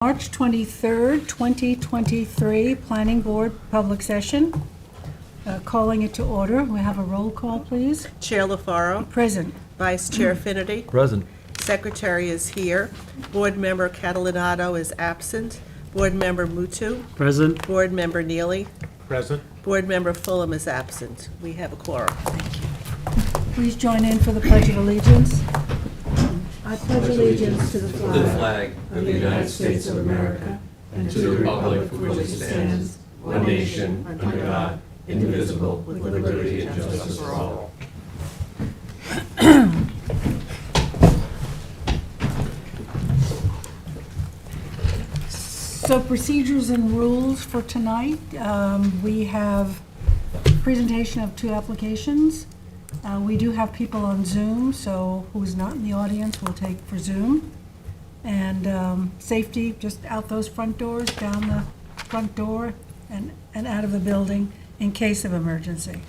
March 23rd, 2023, Planning Board Public Session. Calling it to order. We have a roll call, please. Chair LaFaro. Present. Vice Chair Finnerty. Present. Secretary is here. Board Member Catalinato is absent. Board Member Mutu. Present. Board Member Neely. Present. Board Member Fulham is absent. We have a quorum. Please join in for the Pledge of Allegiance. I pledge allegiance to the flag of the United States of America and to the republic for which it stands, one nation, under God, indivisible, with liberty and justice for all. So procedures and rules for tonight. We have presentation of two applications. We do have people on Zoom, so who's not in the audience will take for Zoom. And safety, just out those front doors, down the front door, and out of the building in case of emergency.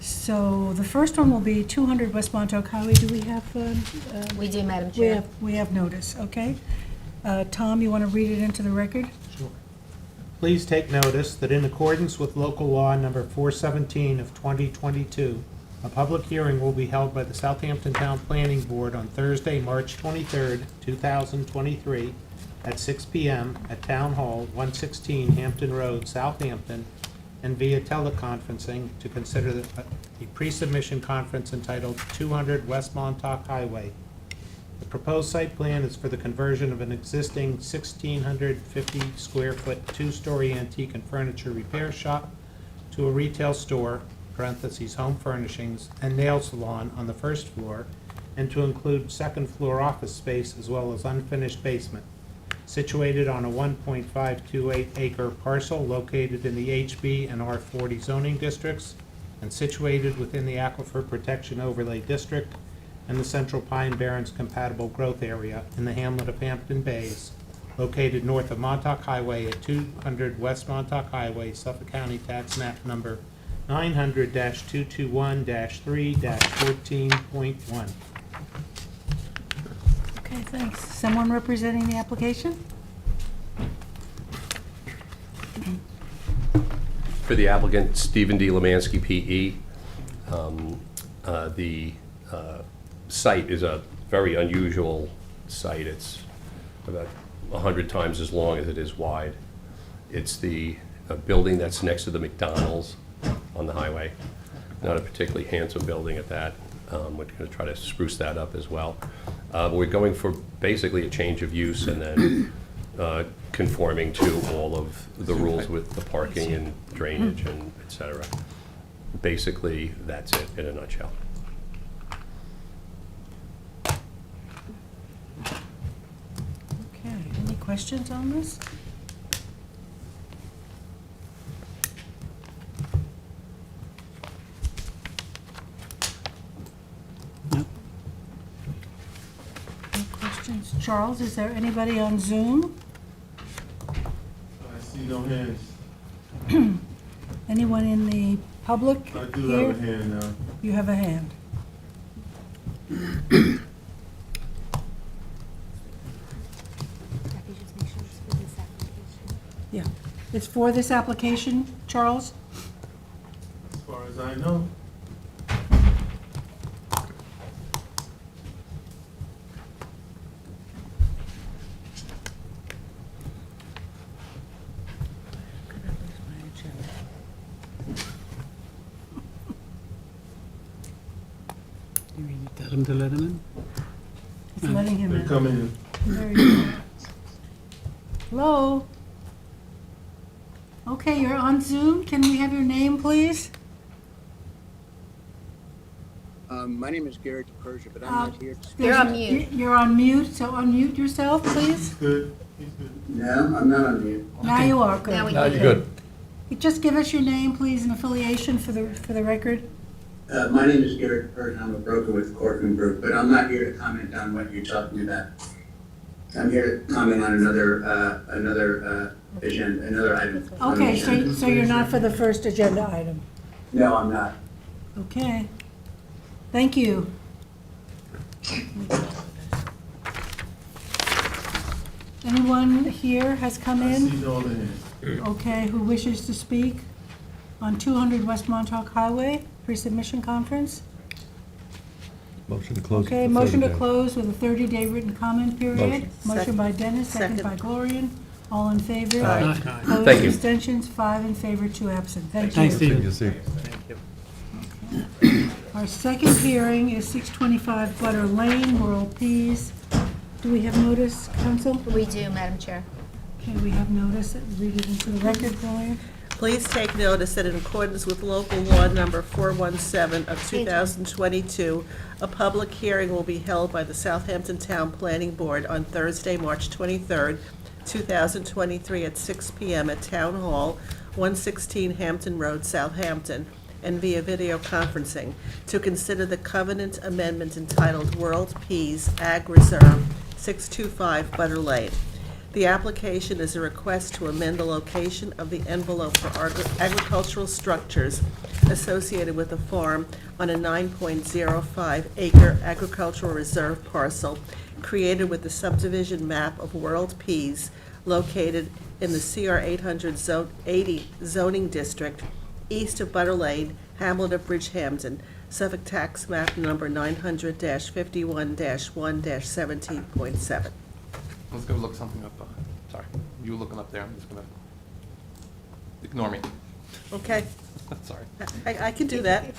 So the first one will be 200 West Montauk Highway. Do we have? We do, Madam Chair. We have notice, okay. Tom, you want to read it into the record? Sure. Please take notice that in accordance with local law number 417 of 2022, a public hearing will be held by the Southampton Town Planning Board on Thursday, March 23rd, 2023, at 6 p.m. at Town Hall, 116 Hampton Road, Southampton, and via teleconferencing to consider a pre-submission conference entitled 200 West Montauk Highway. The proposed site plan is for the conversion of an existing 1,650 square foot, two-story antique and furniture repair shop to a retail store, parentheses, home furnishings, and nail salon on the first floor, and to include second floor office space as well as unfinished basement, situated on a 1.528 acre parcel located in the HB and R40 zoning districts, and situated within the Aquifer Protection Overlay District and the Central Pine Barrens Compatible Growth Area in the hamlet of Hampton Bays, located north of Montauk Highway at 200 West Montauk Highway, Suffolk County Tax Map Number 900-221-3-14.1. Okay, thanks. Someone representing the application? For the applicant, Stephen D. Lemansky, P.E., the site is a very unusual site. It's about 100 times as long as it is wide. It's the building that's next to the McDonald's on the highway. Not a particularly handsome building at that. We're going to try to spruce that up as well. We're going for basically a change of use and then conforming to all of the rules with the parking and drainage and et cetera. Basically, that's it in a nutshell. Okay, any questions on this? No questions? Charles, is there anybody on Zoom? I see no hands. Anyone in the public I do here? have a hand now. You have a hand. Yeah. It's for this application, Charles? As far as I know. Tell him to let him in. It's letting him They're in. coming in. There you go. Hello? Okay, you're on Zoom. Can we have your name, please? My name is Garrett Persia, but I'm not here to speak. You're on mute. You're on mute, so unmute yourself, please. Good. He's good. No, I'm not on mute. Now you are, good. Now we Now can. you're good. Just give us your name, please, and affiliation for the record. My name is Garrett Persia. I'm a broker with Corcoran Group, but I'm not here to comment on what you're talking about. I'm here to comment on another agenda, another item. Okay, so you're not for the first agenda item. No, I'm not. Okay. Thank you. Anyone here has come I in, see all the hands. okay, who wishes to speak on 200 West Montauk Highway, pre-submission conference? Motion to close. Okay, for motion 30 to days. close with a 30-day written comment period. Motion. Motion by Dennis, second by Second. Gloria. All in favor? Aye. Opposed, Thank you. abstentions, 5 in favor, 2 absent. Thank you. Thanks, Stephen. You see. Our second hearing is 625 Butter Lane, World Peas. Do we have notice, council? We do, Madam Chair. Okay, we have notice. Read it into the record, Gloria. Please take notice that in accordance with local law number 417 of 2022, a public hearing will be held by the Southampton Town Planning Board on Thursday, March 23rd, 2023 at 6 p.m. at Town Hall, 116 Hampton Road, Southampton, and via video conferencing, to consider the covenant amendment entitled World Peas Ag Reserve, 625 Butter Lane. The application is a request to amend the location of the envelope for agricultural structures associated with the farm on a 9.05 acre agricultural reserve parcel created with the subdivision map of World Peas located in the CR 880 zoning district east of Butter Lane, Hamlet of Bridgehampton, Suffolk Tax Map number 900-51-1-17.7. Let's go look something up. Sorry, you looking up there, I'm just gonna, ignore me. Okay, Sorry. I can do that.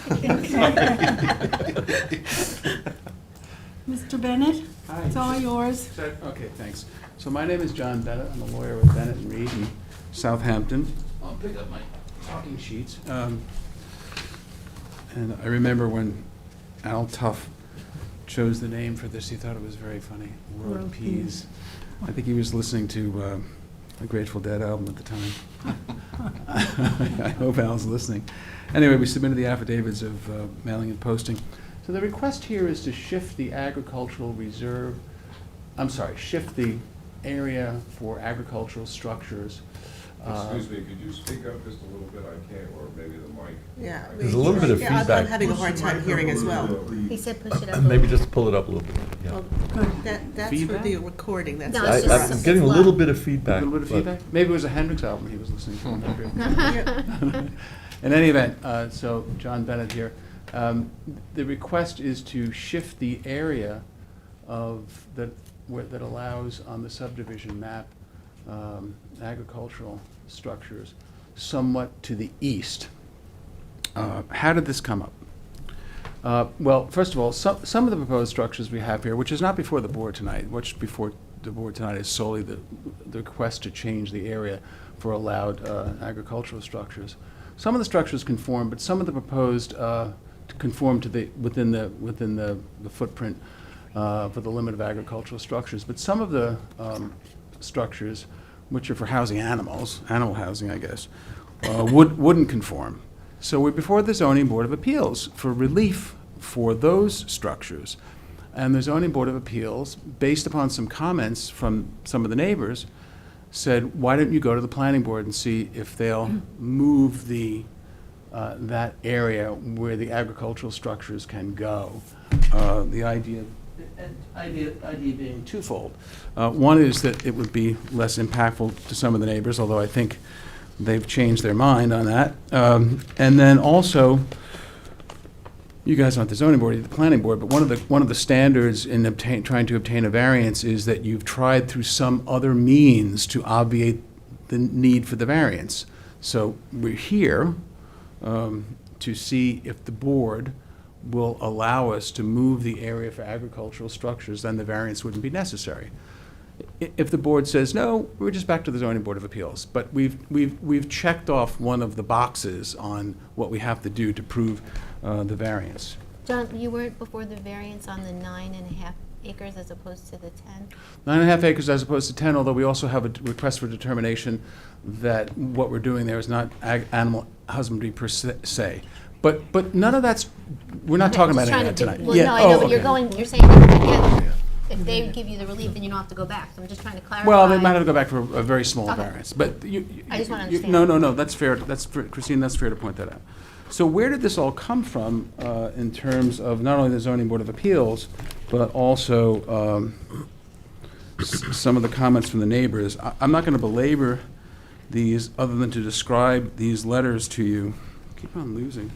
Mr. Bennett, Hi. it's all yours. Okay, thanks. So my name is John Bennett. I'm a lawyer with Bennett and Reed in Southampton. I'll pick up my talking sheets. And I remember when Al Tuff chose the name for this, he thought it was very funny, World World Peas. I think he was listening to a Grateful Dead album at the time. I hope Al's listening. Anyway, we submitted the affidavits of mailing and posting. So the request here is to shift the agricultural reserve, shift the area for agricultural structures. Excuse me, could you speak up just a little bit? I can't, or maybe the mic. Yeah. There's a little bit of Yeah, I'm feedback. having a hard time hearing as well. He said push it up. Maybe just pull it up a little bit. Yeah. Well, that's for Feedback? the recording, that's No, not it's for just- us. I'm getting a low. little bit of A feedback. little bit of but- feedback? Maybe it was a Hendrix album he was listening to. Yeah. In any event, so John Bennett here. The request is to shift the area that allows on the subdivision map agricultural structures somewhat to the east. How did this come up? Well, first of all, some of the proposed structures we have here, which is not before the board tonight, which before the board tonight is solely the request to change the area for allowed agricultural structures. Some of the structures conform, but some of the proposed to conform to within the footprint for the limit of agricultural structures. But some of the structures, which are for housing animals, animal housing, I guess, wouldn't conform. So we're before the Zoning Board of Appeals for relief for those structures. And the Zoning Board of Appeals, based upon some comments from some of the neighbors, said, why don't you go to the planning board and see if they'll move that area where the agricultural structures can go. The idea being twofold. One is that it would be less impactful to some of the neighbors, although I think they've changed their mind on that. And then also, you guys aren't the zoning board, you're the planning board, but one of the standards in trying to obtain a variance is that you've tried through some other means to obviate the need for the variance. So we're here to see if the board will allow us to move the area for agricultural structures, then the variance wouldn't be necessary. If the board says no, we're just back to the Zoning Board of Appeals. But we've checked off one of the boxes on what we have to do to prove the variance. John, you weren't before the variance on the 9.5 acres as opposed to the 10? 9.5 acres as opposed to 10, although we also have a request for determination that what we're doing there is not animal husbandry per se. But none of that's, we're not talking about any of that tonight. Well, Yeah, no, I know, oh, but you're okay. you're saying that if they give you the relief, then you don't have to go back. So I'm just trying to clarify. Well, they might have to go back for a very small Okay. variance, but I just wanna understand. No, that's fair, Christine, that's fair to point that out. So where did this all come from in terms of not only the Zoning Board of Appeals, but also some of the comments from the neighbors. I'm not going to belabor these, other than to describe these letters to you. Keep on losing.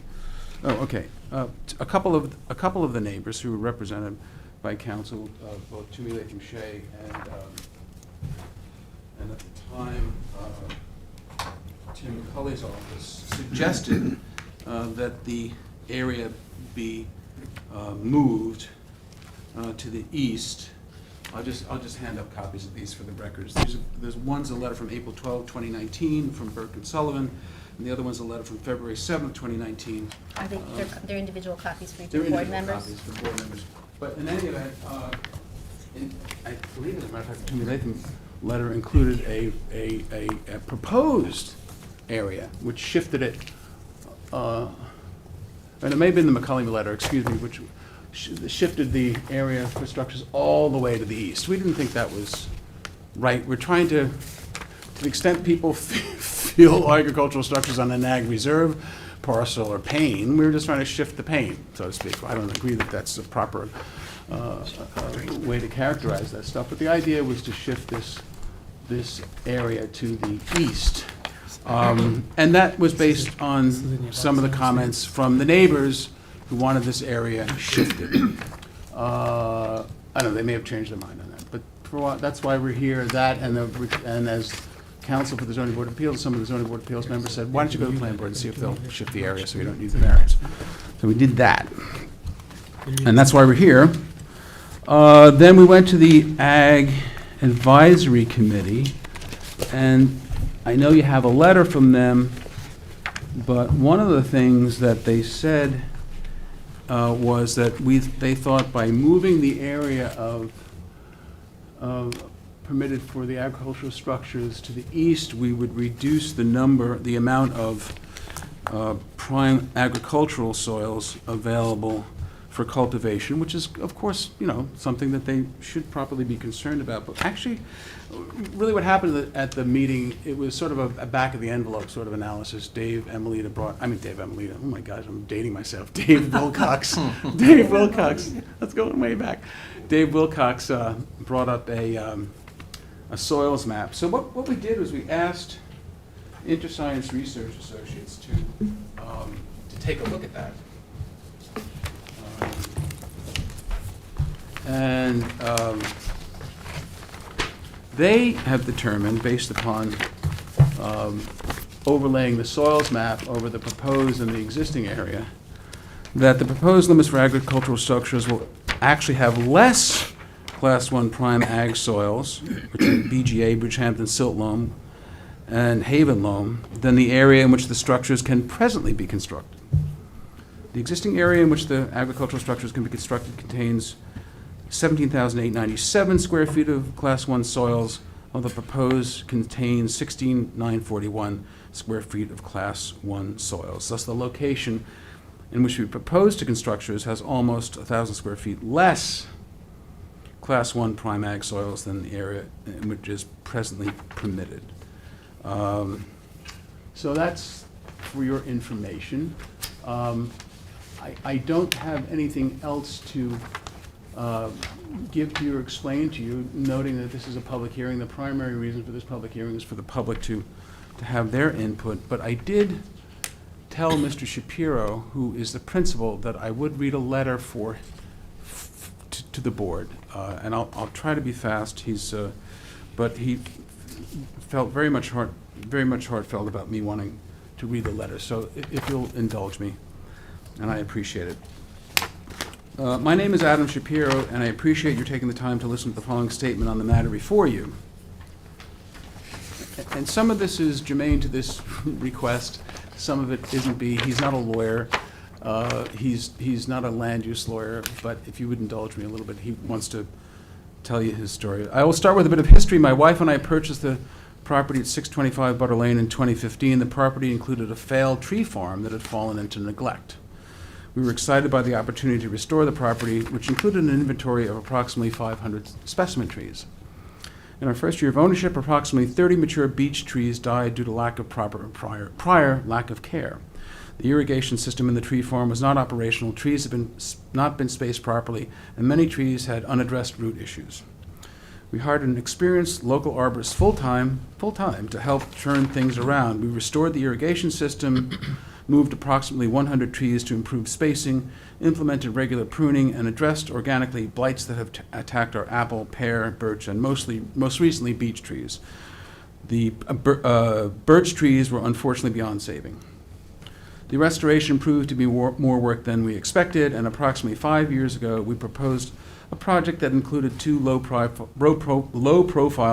Oh, okay. A couple of the neighbors who were represented by counsel, both Toomey Latham Shea and at the time, Tim McCulley's office suggested that the area be moved to the east. I'll just hand up copies of these for the records. There's one's a letter from April 12, 2019 from Burke and Sullivan, and the other one's a letter from February 7, 2019. Are they, they're individual copies for each They're board individual members? copies for board members. But in any event, I believe, as a matter of fact, the Toomey Latham letter included a proposed area, which shifted it, and it may have been the McCulley letter, excuse me, which shifted the area for structures all the way to the east. We didn't think that was right. We're trying to the extent people feel agricultural structures on an ag reserve parcel are pain, we were just trying to shift the pain, so to speak. I don't agree that that's a proper way to characterize that stuff, but the idea was to shift this area to the east. And that was based on some of the comments from the neighbors who wanted this area shifted. I don't know, they may have changed their mind on that, but that's why we're here. That and as counsel for the zoning board of appeals, some of the zoning board of appeals members said, why don't you go to the planning board and see if they'll shift the area so we don't need the variance. So we did that. And that's why we're here. Then we went to the Ag Advisory Committee, and I know you have a letter from them, but one of the things that they said was that they thought by moving the area of permitted for the agricultural structures to the east, we would reduce the amount of prime agricultural soils available for cultivation, which is, of course, something that they should properly be concerned about. But actually, really what happened at the meeting, it was sort of a back-of-the-envelope sort of analysis. Dave Emilita, oh my gosh, I'm dating myself. Dave Wilcox. Dave Wilcox. That's going way back. Dave Wilcox brought up a soils map. So what we did was we asked InterScience Research Associates to take a look at that. And they have determined, based upon overlaying the soils map over the proposed and the existing area, that the proposed limits for agricultural structures will actually have less Class 1 prime ag soils, which are BGA, Bridgehampton silt loam, and Haven loam, than the area in which the structures can presently be constructed. The existing area in which the agricultural structures can be constructed contains 17,897 square feet of Class 1 soils, while the proposed contains 16,941 square feet of Class 1 soils. Thus, the location in which we propose to construct structures has almost 1,000 square feet less Class 1 prime ag soils than the area in which is presently permitted. So that's for your information. I don't have anything else to give to you or explain to you, noting that this is a public hearing. The primary reason for this public hearing is for the public to have their input. But I did tell Mr. Shapiro, who is the principal, that I would read a letter to the board, and I'll try to be fast. But he felt very much heartfelt about me wanting to read the letter. So if you'll indulge me, and I appreciate it. My name is Adam Shapiro, and I appreciate you taking the time to listen to the following statement on the matter before you. And some of this is germane to this request. Some of it isn't. He's not a lawyer. He's not a land use lawyer, but if you would indulge me a little bit, he wants to tell you his story. I will start with a bit of history. My wife and I purchased the property at 625 Butter Lane in 2015. The property included a failed tree farm that had fallen into neglect. We were excited by the opportunity to restore the property, which included an inventory of approximately 500 specimen trees. In our first year of ownership, approximately 30 mature beech trees died due to lack of prior lack of care. The irrigation system in the tree farm was not operational, trees had not been spaced properly, and many trees had unaddressed root issues. We hired an experienced local arborist full-time to help turn things around. We restored the irrigation system, moved approximately 100 trees to improve spacing, implemented regular pruning, and addressed organically blights that have attacked our apple, pear, birch, and most recently beech trees. The birch trees were unfortunately beyond saving. The restoration proved to be more work than we expected, and approximately 5 years ago, we proposed a project that included 2 low-profile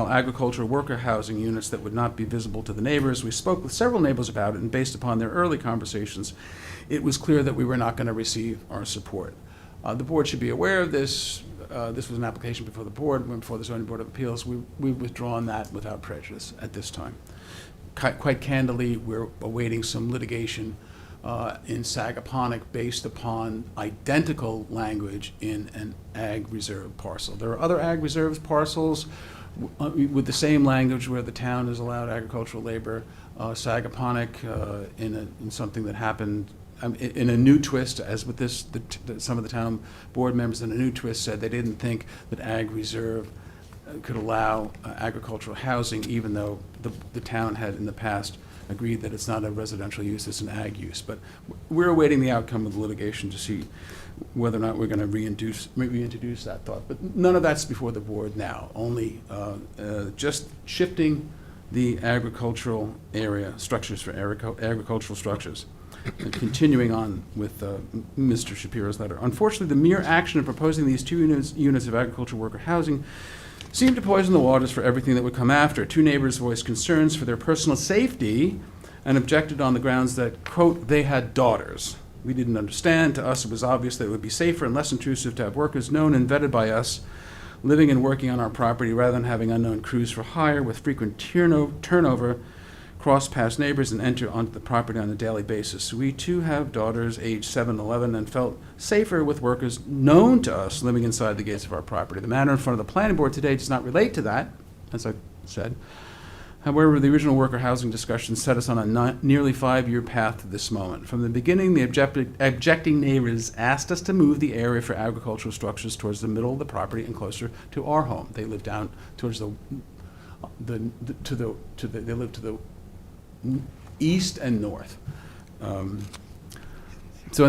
agricultural worker housing units that would not be visible to the neighbors. We spoke with several neighbors about it, and based upon their early conversations, it was clear that we were not going to receive our support. The board should be aware of this. This was an application before the board, went before the Zoning Board of Appeals. We've withdrawn that without prejudice at this time. Quite candidly, we're awaiting some litigation in Sagaponack based upon identical language in an ag reserve parcel. There are other ag reserve parcels with the same language where the town has allowed agricultural labor. Sagaponack, in something that happened in a new twist, as with this, some of the town board members in a new twist said they didn't think that ag reserve could allow agricultural housing, even though the town had in the past agreed that it's not a residential use, it's an ag use. But we're awaiting the outcome of the litigation to see whether or not we're going to reintroduce that thought. But none of that's before the board now, only just shifting the agricultural area structures for agricultural structures. And continuing on with Mr. Shapiro's letter. Unfortunately, the mere action of proposing these 2 units of agricultural worker housing seemed to poison the waters for everything that would come after. 2 neighbors voiced concerns for their personal safety and objected on the grounds that, quote, they had daughters. We didn't understand. To us, it was obvious that it would be safer and less intrusive to have workers known and vetted by us living and working on our property rather than having unknown crews for hire with frequent turnover, cross past neighbors, and enter onto the property on a daily basis. We too have daughters aged 7 and 11 and felt safer with workers known to us living inside the gates of our property. The matter in front of the planning board today does not relate to that, as I said. However, the original worker housing discussion set us on a nearly 5-year path to this moment. From the beginning, the objecting neighbors asked us to move the area for agricultural structures towards the middle of the property and closer to our home. They live down towards they live to the east and north. And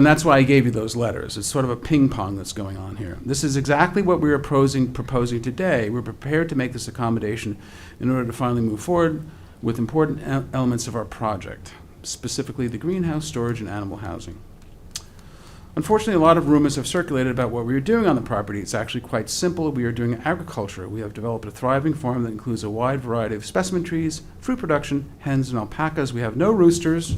that's why I gave you those letters. It's sort of a ping pong that's going on here. This is exactly what we're proposing today. We're prepared to make this accommodation in order to finally move forward with important elements of our project, specifically the greenhouse, storage, and animal housing. Unfortunately, a lot of rumors have circulated about what we are doing on the property. It's actually quite simple. We are doing agriculture. We have developed a thriving farm that includes a wide variety of specimen trees, fruit production, hens, and alpacas. We have no roosters,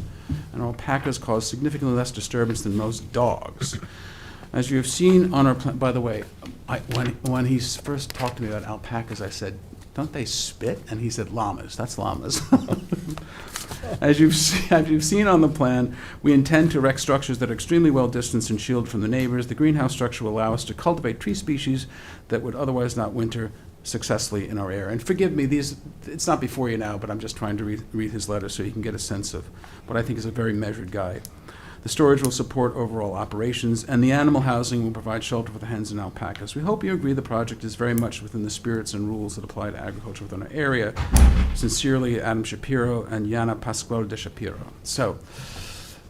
and alpacas cause significantly less disturbance than most dogs. As you have seen on our plan, by the way, when he first talked to me about alpacas, I said, don't they spit? And he said, llamas. That's llamas. As you've seen on the plan, we intend to erect structures that are extremely well distanced and shielded from the neighbors. The greenhouse structure will allow us to cultivate tree species that would otherwise not winter successfully in our area. And forgive me, it's not before you now, but I'm just trying to read his letter so you can get a sense of what I think is a very measured guide. The storage will support overall operations, and the animal housing will provide shelter for the hens and alpacas. We hope you agree the project is very much within the spirits and rules that apply to agriculture within our area. Sincerely, Adam Shapiro and Yana Pascual de Shapiro. So,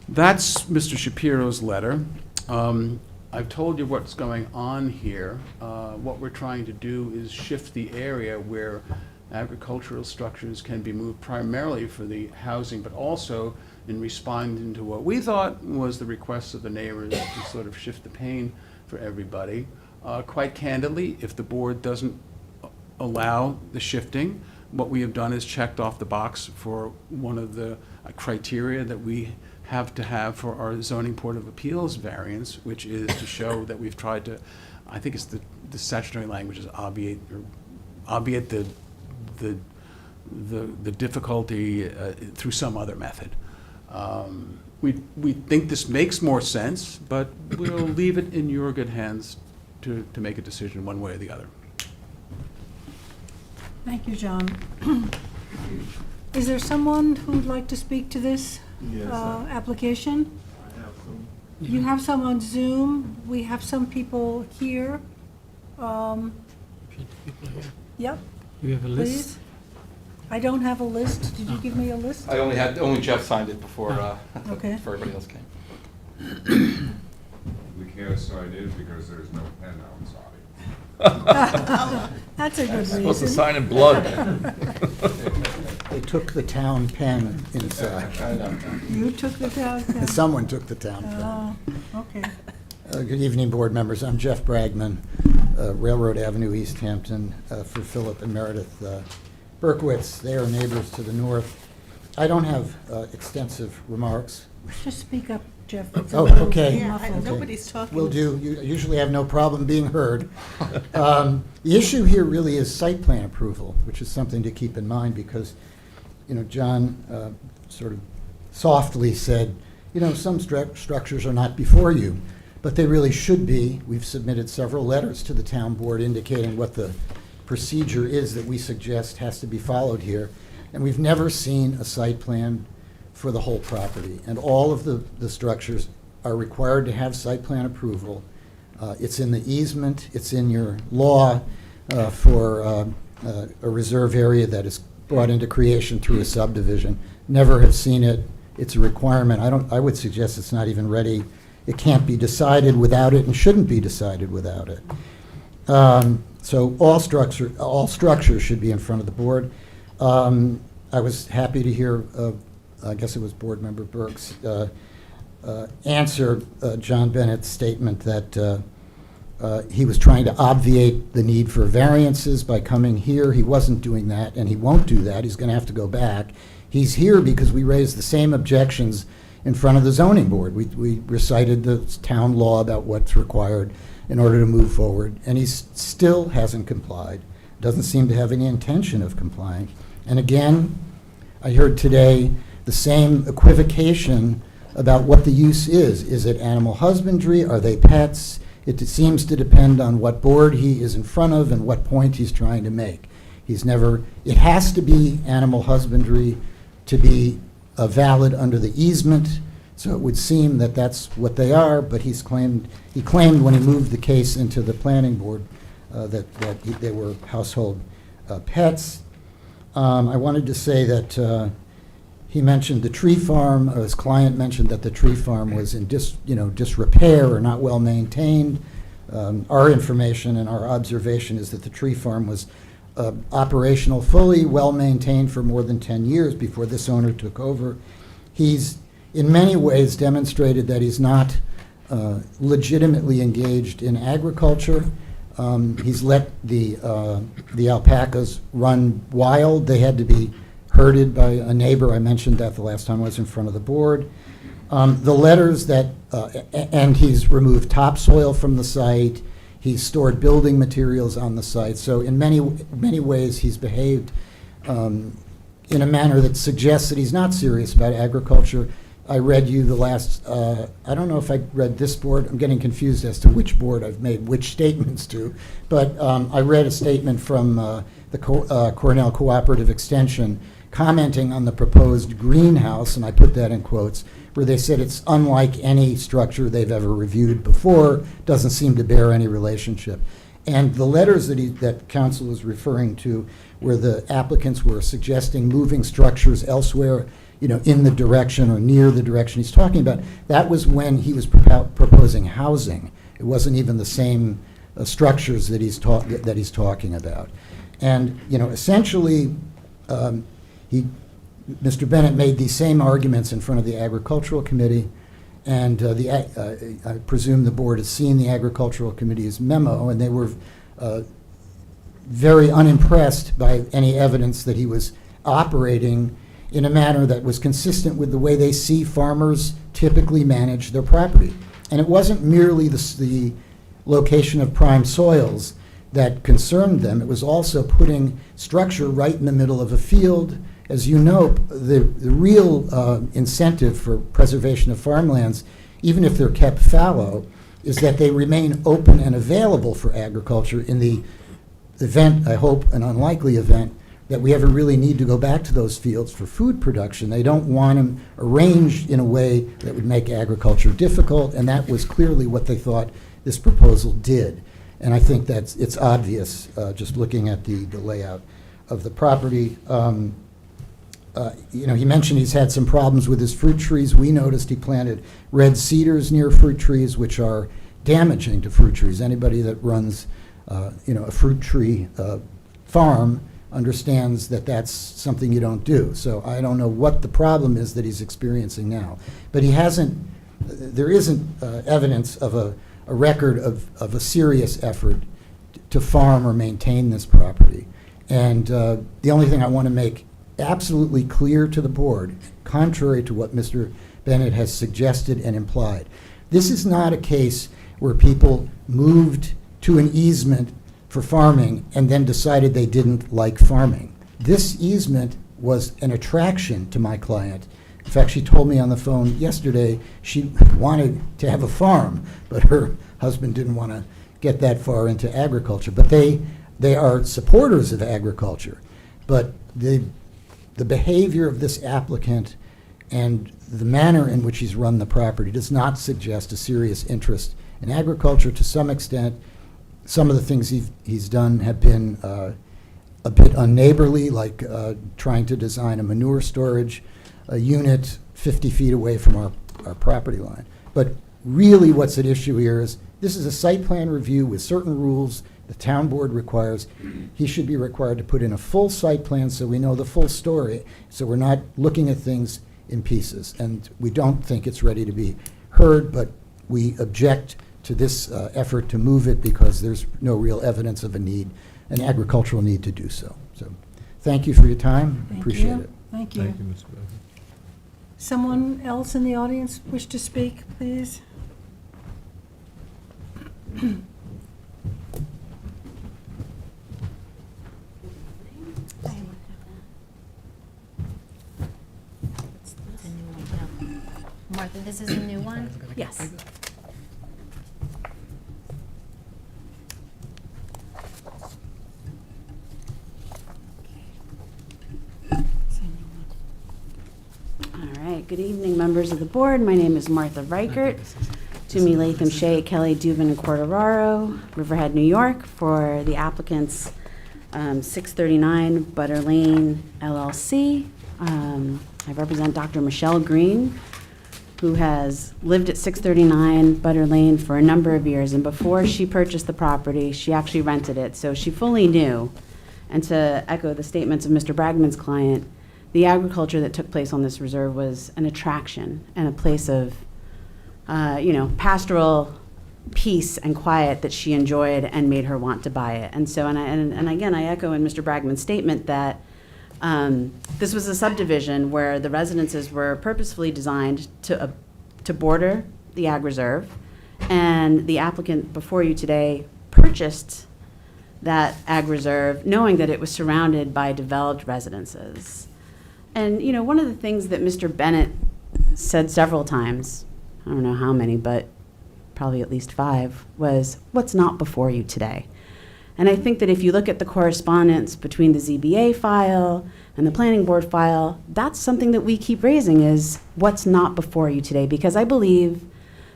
that's Mr. Shapiro's letter. I've told you what's going on here. What we're trying to do is shift the area where agricultural structures can be moved primarily for the housing, but also in responding to what we thought was the requests of the neighbors to sort of shift the pain for everybody. Quite candidly, if the board doesn't allow the shifting, what we have done is checked off the box for one of the criteria that we have to have for our zoning board of appeals variance, which is to show that we've tried to, I think it's the statutory language is obviate the difficulty through some other method. We think this makes more sense, but we'll leave it in your good hands to make a decision one way or the other. Thank you, John. Is there someone who'd like to speak to this Yes, application? I have some. You have some on Zoom. We have some people here. Yeah, Yep, You have a list? please. I don't have a list. Did you give me a list? Only Jeff signed it before, Okay. before everybody else came. We can't sign in because there's no pen outside. That's a good Supposed to reason. sign in blood. They took the town pen inside. You took the town. pen. Someone took the town pen. Okay. Good evening, board members. I'm Jeff Bragman, Railroad Avenue, East Hampton, for Philip and Meredith Berkowitz. They are neighbors to the north. I don't have extensive remarks. Just speak up, Jeff. It's a Oh, little okay. Yeah, muffled. nobody's talking. Will do. You usually have no problem being heard. The issue here really is site plan approval, which is something to keep in mind because, John sort of softly said, some structures are not before you, but they really should be. We've submitted several letters to the town board indicating what the procedure is that we suggest has to be followed here. And we've never seen a site plan for the whole property. And all of the structures are required to have site plan approval. It's in the easement, it's in your law for a reserve area that is brought into creation through a subdivision. Never have seen it. It's a requirement. I would suggest it's not even ready. It can't be decided without it and shouldn't be decided without it. So all structures should be in front of the board. I was happy to hear, I guess it was Board Member Burke's answer John Bennett's statement that he was trying to obviate the need for variances by coming here. He wasn't doing that, and he won't do that. He's going to have to go back. He's here because we raised the same objections in front of the zoning board. We recited the town law about what's required in order to move forward, and he still hasn't complied. Doesn't seem to have any intention of complying. And again, I heard today the same equivocation about what the use is. Is it animal husbandry? Are they pets? It seems to depend on what board he is in front of and what point he's trying to make. It has to be animal husbandry to be valid under the easement, so it would seem that that's what they are, but he claimed when he moved the case into the planning board that they were household pets. I wanted to say that he mentioned the tree farm, his client mentioned that the tree farm was in disrepair or not well maintained. Our information and our observation is that the tree farm was operational fully, well maintained for more than 10 years before this owner took over. He's in many ways demonstrated that he's not legitimately engaged in agriculture. He's let the alpacas run wild. They had to be herded by a neighbor. I mentioned that the last time I was in front of the board. The letters that, and he's removed topsoil from the site. He's stored building materials on the site. So in many ways, he's behaved in a manner that suggests that he's not serious about agriculture. I read you the last, I don't know if I read this board. I'm getting confused as to which board I've made which statements to. But I read a statement from the Cornell Cooperative Extension commenting on the proposed greenhouse, and I put that in quotes, where they said it's unlike any structure they've ever reviewed before, doesn't seem to bear any relationship. And the letters that council was referring to, where the applicants were suggesting moving structures elsewhere, in the direction or near the direction he's talking about, that was when he was proposing housing. It wasn't even the same structures that he's talking about. And, essentially, Mr. Bennett made these same arguments in front of the Agricultural Committee, and I presume the board has seen the Agricultural Committee's memo, and they were very unimpressed by any evidence that he was operating in a manner that was consistent with the way they see farmers typically manage their property. And it wasn't merely the location of prime soils that concerned them. It was also putting structure right in the middle of a field. As you know, the real incentive for preservation of farmlands, even if they're kept fallow, is that they remain open and available for agriculture in the event, I hope, an unlikely event, that we ever really need to go back to those fields for food production. They don't want them arranged in a way that would make agriculture difficult, and that was clearly what they thought this proposal did. And I think it's obvious, just looking at the layout of the property. He mentioned he's had some problems with his fruit trees. We noticed he planted red cedars near fruit trees, which are damaging to fruit trees. Anybody that runs, a fruit tree farm understands that that's something you don't do. So I don't know what the problem is that he's experiencing now. But there isn't evidence of a record of a serious effort to farm or maintain this property. And the only thing I want to make absolutely clear to the board, contrary to what Mr. Bennett has suggested and implied, this is not a case where people moved to an easement for farming and then decided they didn't like farming. This easement was an attraction to my client. In fact, she told me on the phone yesterday she wanted to have a farm, but her husband didn't want to get that far into agriculture. But they are supporters of agriculture. But the behavior of this applicant and the manner in which he's run the property does not suggest a serious interest in agriculture. To some extent, some of the things he's done have been a bit unneighborly, like trying to design a manure storage unit 50 feet away from our property line. But really what's at issue here is this is a site plan review with certain rules the town board requires. He should be required to put in a full site plan so we know the full story, so we're not looking at things in pieces. And we don't think it's ready to be heard, but we object to this effort to move it because there's no real evidence of an agricultural need to do so. So thank you for your time. Appreciate it. Thank you. Thank you, Mr. Becker. Someone else in the audience wish to speak, please? Martha, this is a new one? Yes. All right, good evening, members of the board. My name is Martha Reichert. Toomey, Latham, Shea, Kelly, Dubin, and Corderaro, Riverhead, New York, for the applicants 639 Butter Lane LLC. I represent Dr. Michelle Green, who has lived at 639 Butter Lane for a number of years. And before she purchased the property, she actually rented it. So she fully knew. And to echo the statements of Mr. Bragman's client, the agriculture that took place on this reserve was an attraction and a place of, pastoral peace and quiet that she enjoyed and made her want to buy it. And so, and again, I echo in Mr. Bragman's statement that this was a subdivision where the residences were purposefully designed to border the ag reserve, and the applicant before you today purchased that ag reserve knowing that it was surrounded by developed residences. And, one of the things that Mr. Bennett said several times, I don't know how many, but probably at least 5, was what's not before you today. And I think that if you look at the correspondence between the ZBA file and the planning board file, that's something that we keep raising is what's not before you today, because I believe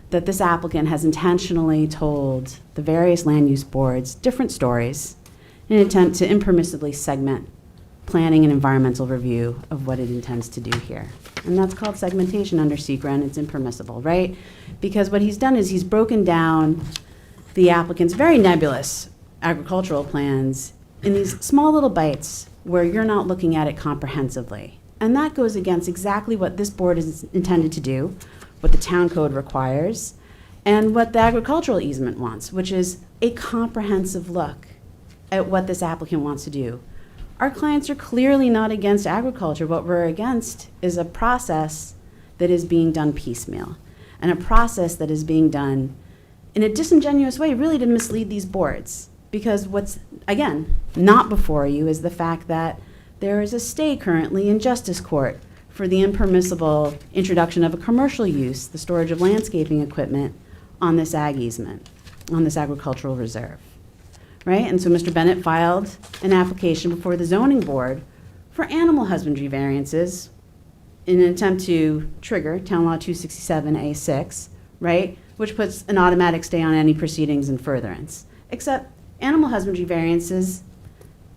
that this applicant has intentionally told the various land use boards different stories in an attempt to impermissibly segment planning and environmental review of what it intends to do here. And that's called segmentation under SECRA, and it's impermissible, right? Because what he's done is he's broken down the applicant's very nebulous agricultural plans in these small little bites where you're not looking at it comprehensively. And that goes against exactly what this board is intended to do, what the town code requires, and what the agricultural easement wants, which is a comprehensive look at what this applicant wants to do. Our clients are clearly not against agriculture. What we're against is a process that is being done piecemeal, and a process that is being done in a disingenuous way, really to mislead these boards. Because what's, again, not before you is the fact that there is a stay currently in justice court for the impermissible introduction of a commercial use, the storage of landscaping equipment, on this ag easement, on this agricultural reserve. Right? And so Mr. Bennett filed an application before the zoning board for animal husbandry variances in an attempt to trigger Town Law 267A6, right? Which puts an automatic stay on any proceedings in furtherance. except animal husbandry variances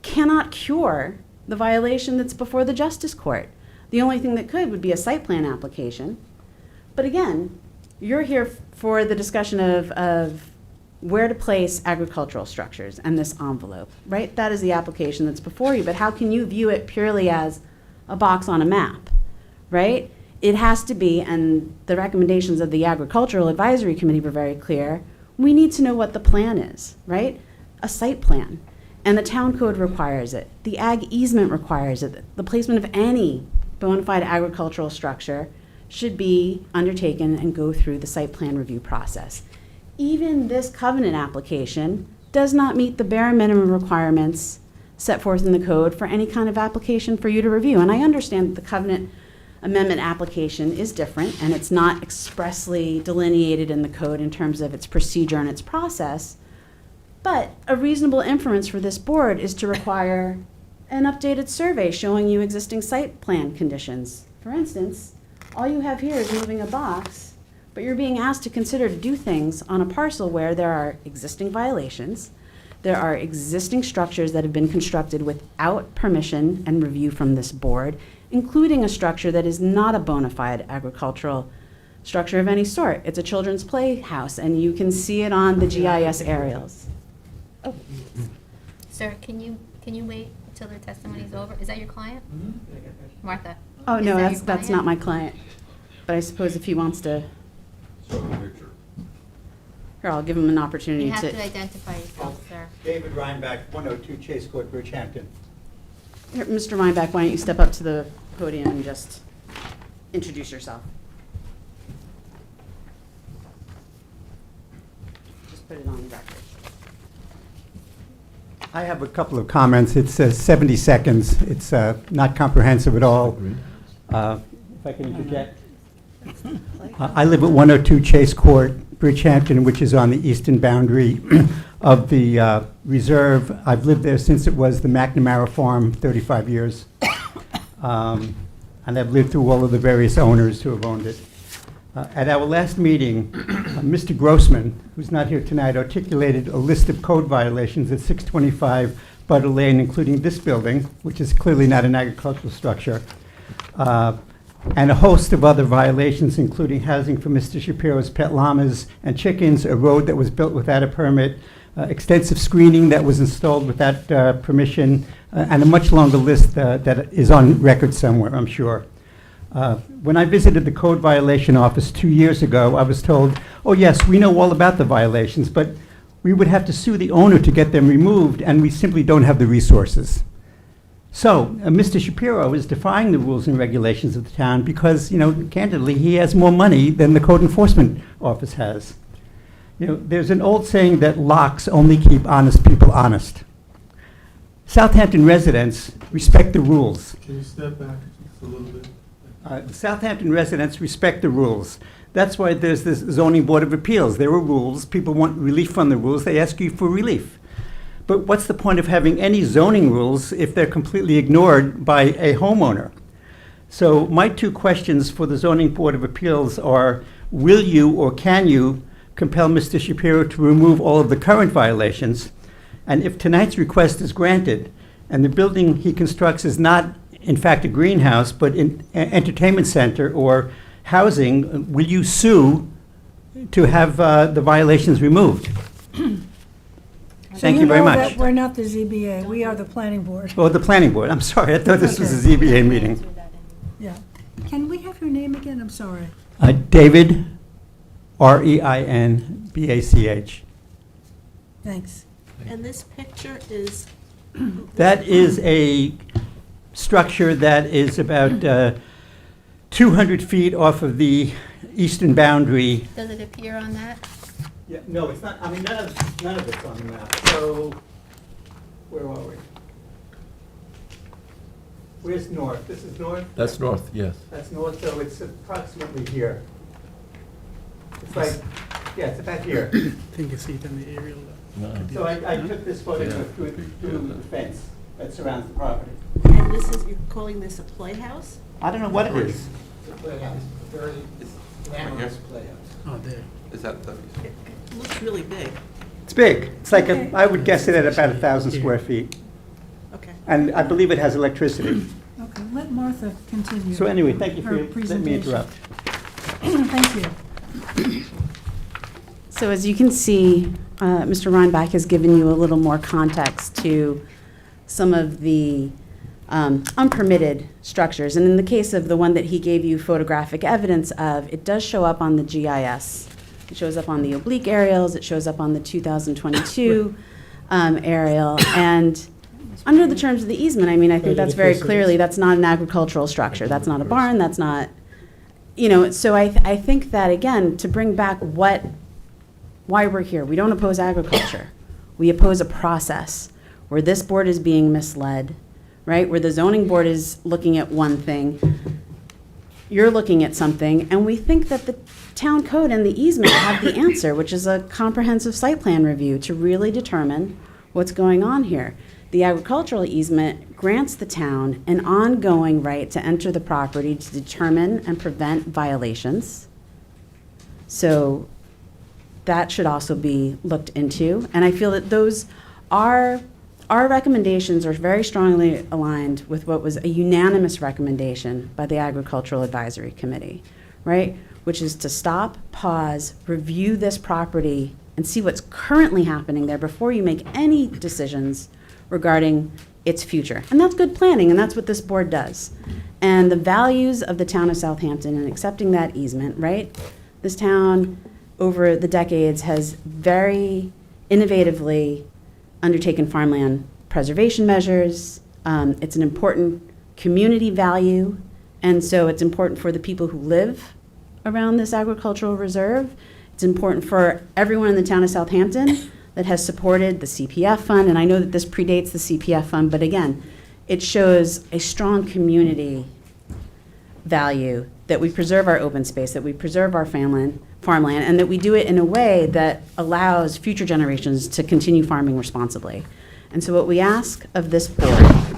cannot cure the violation that's before the justice court. The only thing that could would be a site plan application. But again, you're here for the discussion of where to place agricultural structures and this envelope, right? That is the application that's before you, but how can you view it purely as a box on a map, right? It has to be, and the recommendations of the Agricultural Advisory Committee were very clear, we need to know what the plan is, right? A site plan. And the town code requires it. The ag easement requires it. The placement of any bona fide agricultural structure should be undertaken and go through the site plan review process. Even this covenant application does not meet the bare minimum requirements set forth in the code for any kind of application for you to review. And I understand that the covenant amendment application is different, and it's not expressly delineated in the code in terms of its procedure and its process. But a reasonable inference for this board is to require an updated survey showing you existing site plan conditions. For instance, all you have here is moving a box, but you're being asked to consider to do things on a parcel where there are existing violations, there are existing structures that have been constructed without permission and review from this board, including a structure that is not a bona fide agricultural structure of any sort. It's a children's playhouse, and you can see it on the GIS aerials. Oh. Sir, can you wait until their testimony is over? Is that your client? Martha? Oh, Is no, that that's your not client? my client. But I suppose if he wants to, Show the picture. here, I'll give him an opportunity You have to. to identify yourself, sir. David Reinbach, 102 Chase Court, Bridgehampton. Here, Mr. Weinbach, why don't you step up to the podium and just introduce yourself? Just put it on the record. I have a couple of comments. It's 70 seconds. It's not comprehensive at all. If I can interject. I live at 102 Chase Court, Bridgehampton, which is on the eastern boundary of the reserve. I've lived there since it was the McNamara Farm, 35 years. And I've lived through all of the various owners who have owned it. At our last meeting, Mr. Grossman, who's not here tonight, articulated a list of code violations at 625 Butter Lane, including this building, which is clearly not an agricultural structure, and a host of other violations, including housing for Mr. Shapiro's pet llamas and chickens, a road that was built without a permit, extensive screening that was installed without permission, and a much longer list that is on record somewhere, I'm sure. When I visited the code violation office 2 years ago, I was told, oh yes, we know all about the violations, but we would have to sue the owner to get them removed, and we simply don't have the resources. So, Mr. Shapiro is defying the rules and regulations of the town because, candidly, he has more money than the code enforcement office has. There's an old saying that locks only keep honest people honest. Southampton residents respect the rules. Can you step back just a little bit? Southampton residents respect the rules. That's why there's this zoning board of appeals. There are rules. People want relief from the rules. They ask you for relief. But what's the point of having any zoning rules if they're completely ignored by a homeowner? So my two questions for the zoning board of appeals are, will you or can you compel Mr. Shapiro to remove all of the current violations? And if tonight's request is granted, and the building he constructs is not in fact a greenhouse, but an entertainment center or housing, will you sue to have the violations removed? Thank you very much. That we're not the ZBA, we are the planning board. Oh, the planning board, I'm sorry, I thought this was a ZBA meeting. Yeah. Can we have your name again? I'm sorry. David, Reinbach. Thanks. And this picture is, That is a structure that is about 200 feet off of the eastern boundary. Does it appear on that? Yeah, no, it's not, I mean, none of it's on the map. So, where are we? Where's north? This is north? That's north, yes. That's north, so it's approximately here. It's like, yeah, it's about here. I think you see it in the aerial. So I took this photograph through the fence that surrounds the property. and this is, you're calling this a playhouse? I don't know what it is. Oh, there. Is that the? It looks really big. It's big. It's like, Okay. I would guess it at about 1,000 square feet. Okay. And I believe it has electricity. Okay, let Martha continue. So anyway, thank you her for letting me presentation. interrupt. Thank you. So as you can see, Mr. Reinbach has given you a little more context to some of the unpermitted structures. And in the case of the one that he gave you photographic evidence of, it does show up on the GIS. It shows up on the oblique aerials, it shows up on the 2022 aerial. And under the terms of the easement, I mean, I think that's very clearly, that's not an agricultural structure. That's not a barn, that's not, so I think that, again, to bring back why we're here, we don't oppose agriculture. We oppose a process where this board is being misled, right? Where the zoning board is looking at one thing, you're looking at something, and we think that the town code and the easement have the answer, which is a comprehensive site plan review to really determine what's going on here. The agricultural easement grants the town an ongoing right to enter the property to determine and prevent violations. So that should also be looked into. And I feel that those are, our recommendations are very strongly aligned with what was a unanimous recommendation by the Agricultural Advisory Committee, right? Which is to stop, pause, review this property, and see what's currently happening there before you make any decisions regarding its future. And that's good planning, and that's what this board does. And the values of the town of Southampton and accepting that easement, right? This town, over the decades, has very innovatively undertaken farmland preservation measures. It's an important community value, and so it's important for the people who live around this agricultural reserve. It's important for everyone in the town of Southampton that has supported the CPF fund, and I know that this predates the CPF fund, but again, it shows a strong community value that we preserve our open space, that we preserve our farmland, and that we do it in a way that allows future generations to continue farming responsibly. And so what we ask of this board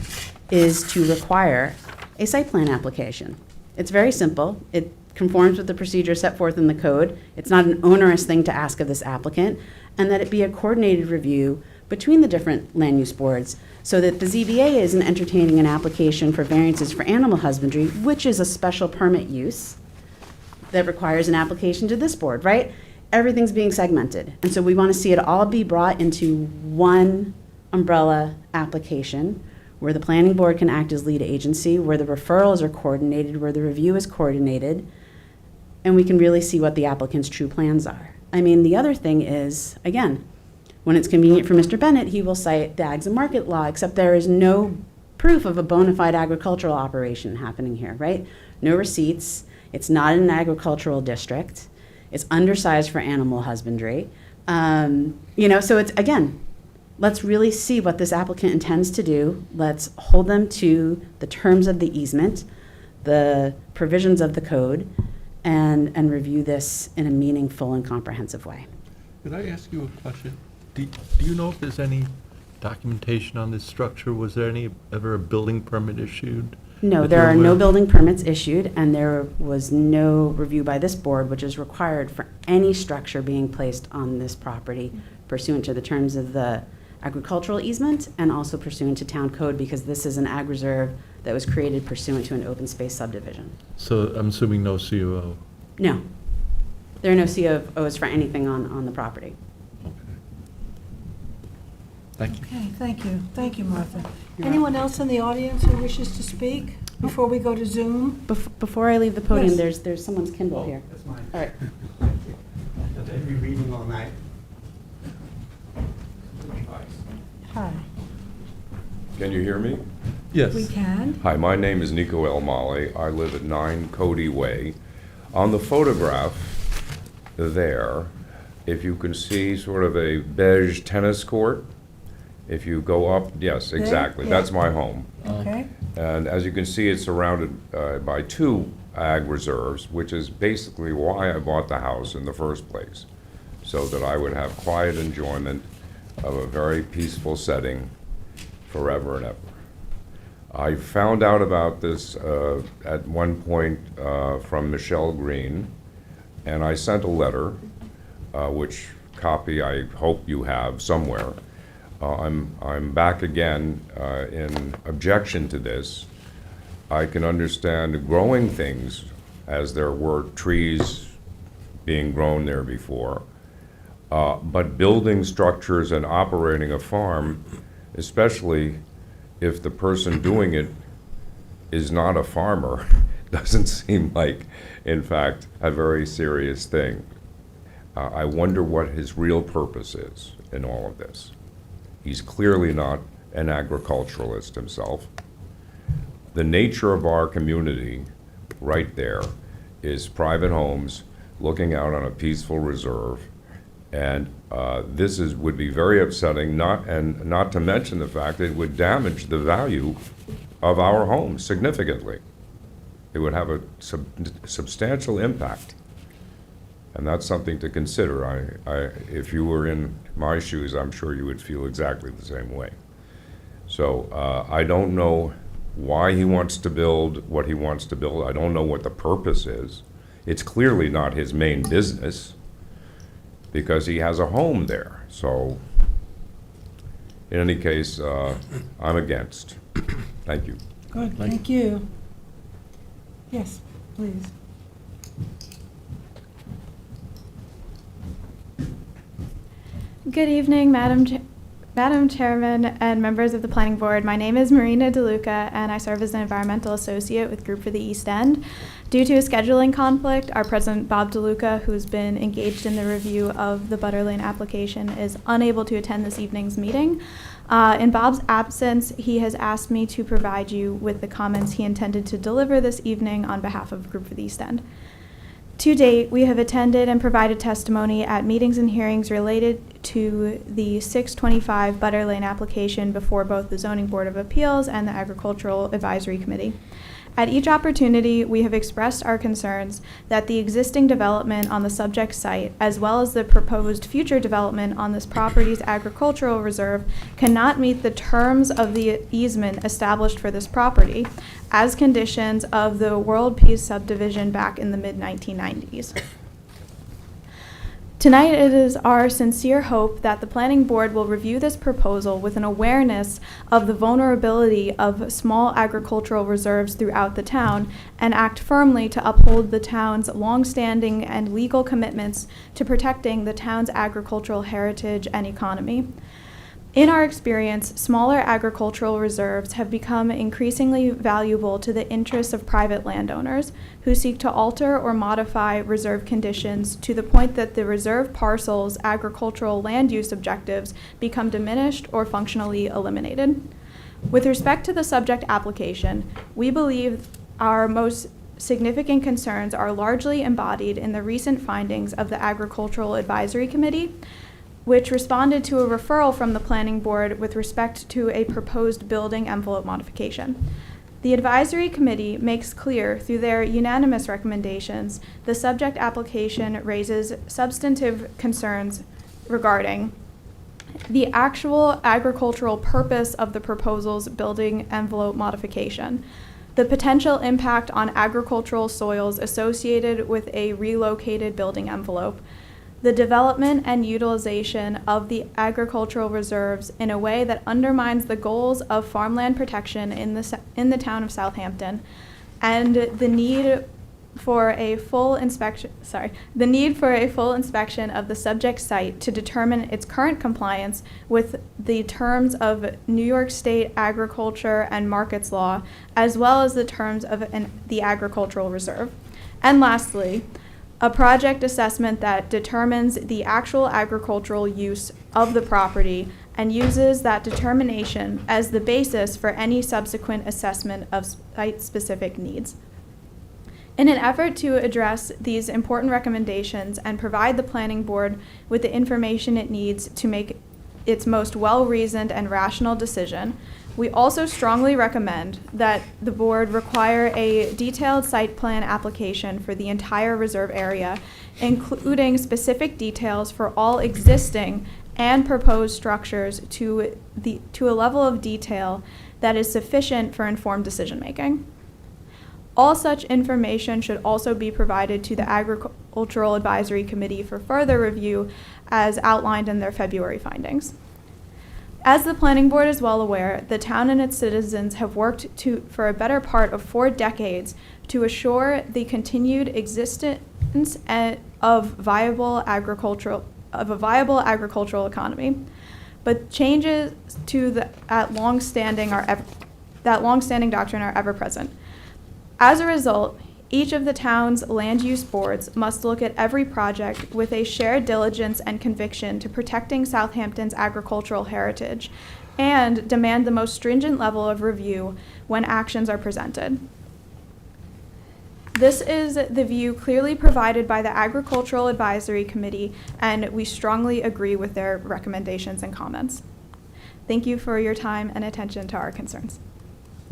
is to require a site plan application. It's very simple. It conforms with the procedure set forth in the code. It's not an onerous thing to ask of this applicant, and that it be a coordinated review between the different land use boards so that the ZBA isn't entertaining an application for variances for animal husbandry, which is a special permit use that requires an application to this board, right? Everything's being segmented. And so we want to see it all be brought into one umbrella application where the planning board can act as lead agency, where the referrals are coordinated, where the review is coordinated, and we can really see what the applicant's true plans are. I mean, the other thing is, again, when it's convenient for Mr. Bennett, he will cite the Ags and Market Law, except there is no proof of a bona fide agricultural operation happening here, right? No receipts. It's not in an agricultural district. It's undersized for animal husbandry. So it's, again, let's really see what this applicant intends to do. Let's hold them to the terms of the easement, the provisions of the code, and review this in a meaningful and comprehensive way. Could I ask you a question? Do you know if there's any documentation on this structure? Was there ever a building permit issued? No, that there you're are aware no of? building permits issued, and there was no review by this board, which is required for any structure being placed on this property pursuant to the terms of the agricultural easement and also pursuant to town code, because this is an ag reserve that was created pursuant to an open space subdivision. So I'm assuming no COO. No, there are no COOs for anything on the property. Okay. Thank you. Okay, thank you. Thank you, Martha. Anyone else in the audience who wishes to speak before we go to Zoom? Before I leave the podium, Yes. there's someone's Kindle here. That's mine. All right. I've been reading all night. Hi, Can you hear me? Yes. we can. Hi, my name is Nico El Mali. I live at 9 Cody Way. On the photograph there, if you can see sort of a beige tennis court, if you go up, yes, exactly, Yeah. that's my home. Okay, And as you can see, it's surrounded by 2 ag reserves, which is basically why I bought the house in the first place, so that I would have quiet enjoyment of a very peaceful setting forever and ever. I found out about this at one point from Michelle Green, and I sent a letter which copy I hope you have somewhere. I'm back again in objection to this. I can understand growing things as there were trees being grown there before. But building structures and operating a farm, especially if the person doing it is not a farmer, doesn't seem like, in fact, a very serious thing. I wonder what his real purpose is in all of this. He's clearly not an agriculturalist himself. The nature of our community right there is private homes looking out on a peaceful reserve. And this would be very upsetting, not to mention the fact that it would damage the value of our homes significantly. It would have a substantial impact. And that's something to consider. If you were in my shoes, I'm sure you would feel exactly the same way. So I don't know why he wants to build what he wants to build. I don't know what the purpose is. It's clearly not his main business, because he has a home there. So, in any case, I'm against. Thank you. Good, thank you. Yes, please. Good evening, Madam Chairman and members of the Planning Board. My name is Marina DeLuca, and I serve as an environmental associate with Group for the East End. Due to a scheduling conflict, our president, Bob DeLuca, who's been engaged in the review of the Butter Lane application, is unable to attend this evening's meeting. In Bob's absence, he has asked me to provide you with the comments he intended to deliver this evening on behalf of Group for the East End. To date, we have attended and provided testimony at meetings and hearings related to the 625 Butter Lane application before both the Zoning Board of Appeals and the Agricultural Advisory Committee. At each opportunity, we have expressed our concerns that the existing development on the subject site, as well as the proposed future development on this property's agricultural reserve, cannot meet the terms of the easement established for this property as conditions of the World Peace subdivision back in the mid-1990s. Tonight, it is our sincere hope that the Planning Board will review this proposal with an awareness of the vulnerability of small agricultural reserves throughout the town and act firmly to uphold the town's longstanding and legal commitments to protecting the town's agricultural heritage and economy. In our experience, smaller agricultural reserves have become increasingly valuable to the interests of private landowners who seek to alter or modify reserve conditions to the point that the reserve parcel's agricultural land use objectives become diminished or functionally eliminated. With respect to the subject application, we believe our most significant concerns are largely embodied in the recent findings of the Agricultural Advisory Committee, which responded to a referral from the Planning Board with respect to a proposed building envelope modification. The Advisory Committee makes clear through their unanimous recommendations the subject application raises substantive concerns regarding the actual agricultural purpose of the proposal's building envelope modification, the potential impact on agricultural soils associated with a relocated building envelope, the development and utilization of the agricultural reserves in a way that undermines the goals of farmland protection in the town of Southampton, and the need for a full inspection of the subject site to determine its current compliance with the terms of New York State agriculture and markets law, as well as the terms of the agricultural reserve. And lastly, a project assessment that determines the actual agricultural use of the property and uses that determination as the basis for any subsequent assessment of site-specific needs. In an effort to address these important recommendations and provide the Planning Board with the information it needs to make its most well-reasoned and rational decision, we also strongly recommend that the board require a detailed site plan application for the entire reserve area, including specific details for all existing and proposed structures to a level of detail that is sufficient for informed decision-making. All such information should also be provided to the Agricultural Advisory Committee for further review as outlined in their February findings. As the planning board is well aware, the town and its citizens have worked for a better part of 4 decades to assure the continued existence of a viable agricultural economy. But changes to that long-standing doctrine are ever present. As a result, each of the town's land use boards must look at every project with a shared diligence and conviction to protecting Southampton's agricultural heritage and demand the most stringent level of review when actions are presented. This is the view clearly provided by the Agricultural Advisory Committee, and we strongly agree with their recommendations and comments. Thank you for your time and attention to our concerns.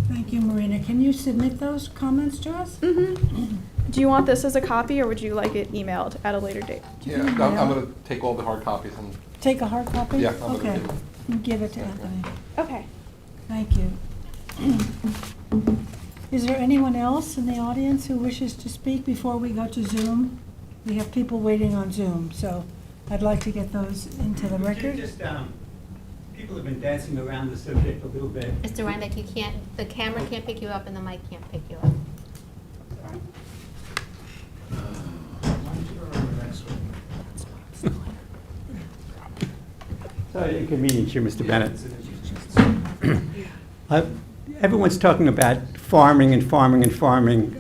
Thank you, Marina. Can you submit those comments to us? Mm-hmm. Do you want this as a copy, or would you like it emailed at a later date? Yeah, I'm gonna take all the hard copies and, Take a hard copy? Yeah, I'm gonna Okay. give it. You give it to Anthony. Okay. Thank you. Is there anyone else in the audience who wishes to speak before we go to Zoom? We have people waiting on Zoom, so I'd like to get those into the record. People have been dancing around the subject a little bit. Mr. Reinbeck, the camera can't pick you up and the mic can't pick you up. Sorry to inconvenience you, Mr. Bennett. Everyone's talking about farming and farming and farming.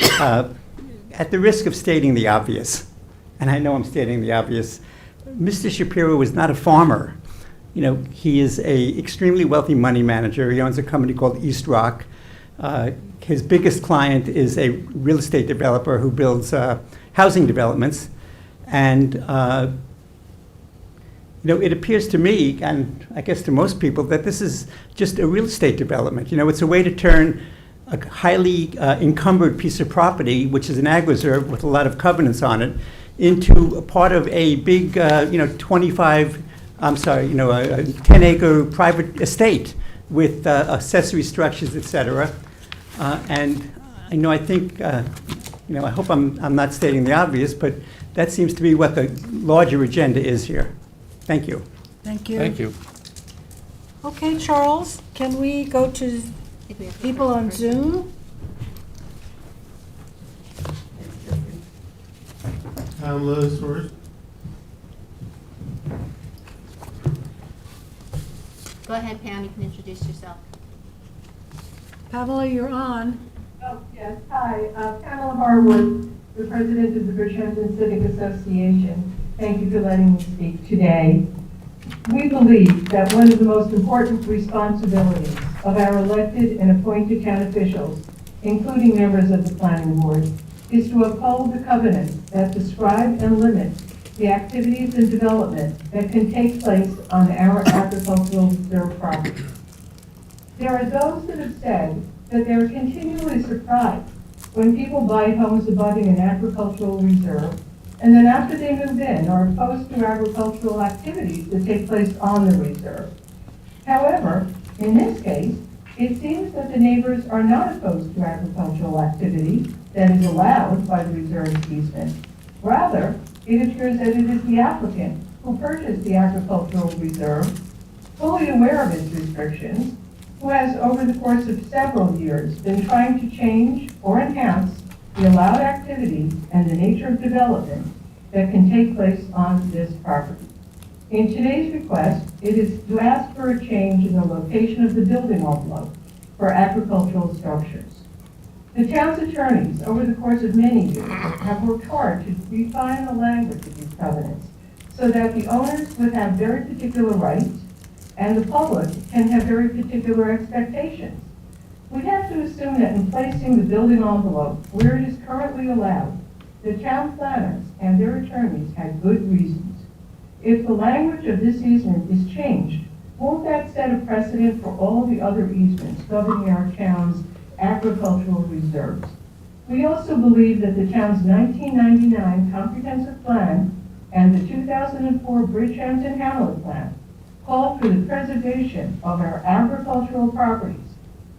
At the risk of stating the obvious, and I know I'm stating the obvious, Mr. Shapiro was not a farmer. You know, he is a extremely wealthy money manager. He owns a company called East Rock. His biggest client is a real estate developer who builds housing developments. And, you know, it appears to me, and I guess to most people, that this is just a real estate development. You know, it's a way to turn a highly encumbered piece of property, which is an ag reserve with a lot of covenants on it, into a part of a big, you know, 10-acre private estate with accessory structures, et cetera. And I think, you know, I hope I'm not stating the obvious, but that seems to be what the larger agenda is here. Thank you. Thank you. thank you. Okay, Charles, can we go to people on Zoom? Lewis first. Go ahead, Pam, you can introduce yourself. Pamela, you're on. Oh, yes, hi, Pamela Harwood, the president of the Bridgehampton Civic Association. Thank you for letting me speak today. We believe that one of the most important responsibilities of our elected and appointed town officials, including members of the planning board, is to uphold the covenants that describe and limit the activities and development that can take place on our agricultural reserve property. There are those that have said that they're continually surprised when people buy homes abutting an agricultural reserve, and then after they move in are opposed to agricultural activities that take place on the reserve. However, in this case, it seems that the neighbors are not opposed to agricultural activity that is allowed by the reserve easement. Rather, it appears that it is the applicant who purchased the agricultural reserve, fully aware of its restrictions, who has over the course of several years been trying to change or enhance the allowed activity and the nature of development that can take place on this property. In today's request, it is to ask for a change in the location of the building envelope for agricultural structures. The town's attorneys, over the course of many years, have worked hard to refine the language of these covenants so that the owners would have very particular rights and the public can have very particular expectations. We have to assume that in placing the building envelope where it is currently allowed, the town planners and their attorneys had good reasons. If the language of this easement is changed, won't that set a precedent for all the other easements governing our town's agricultural reserves? We also believe that the town's 1999 comprehensive plan and the 2004 Bridgehampton Hamlet plan call for the preservation of our agricultural properties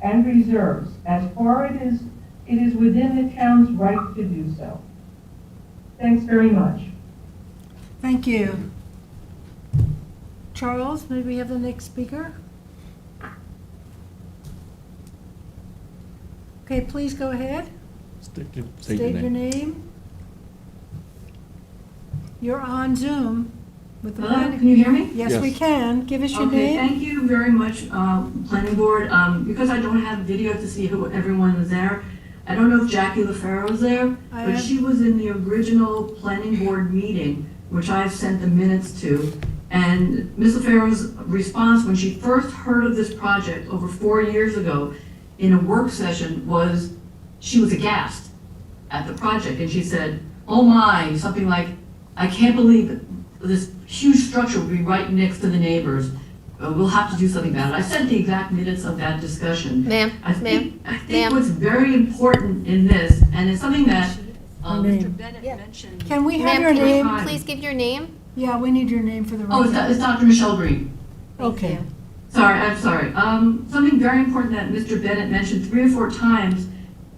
and reserves as far as it is within the town's right to do so. Thanks very much. Thank you. Charles, maybe we have the next speaker? Okay, please go ahead. State your name. You're on Zoom with the. Hello, can you hear me? Yes, we can. Give us your Okay, name. thank you very much, planning board. Because I don't have video to see who everyone is there, I don't know if Jackie LaFaro is there, I but am. she was in the original planning board meeting, which I've sent the minutes to. And Ms. LaFaro's response when she first heard of this project over 4 years ago in a work session was, she was aghast at the project. And she said, oh my, something like, I can't believe this huge structure will be right next to the neighbors. We'll have to do something about it. I sent the exact minutes of that discussion. Ma'am, I think ma'am. what's very important in this, and it's something that Mr. Bennett mentioned. Can we have Ma'am, your can name? you please give your name? Yeah, we need your name for the Oh, record. it's Dr. Michelle Green. Okay. Sorry, I'm sorry. Something very important that Mr. Bennett mentioned 3 or 4 times,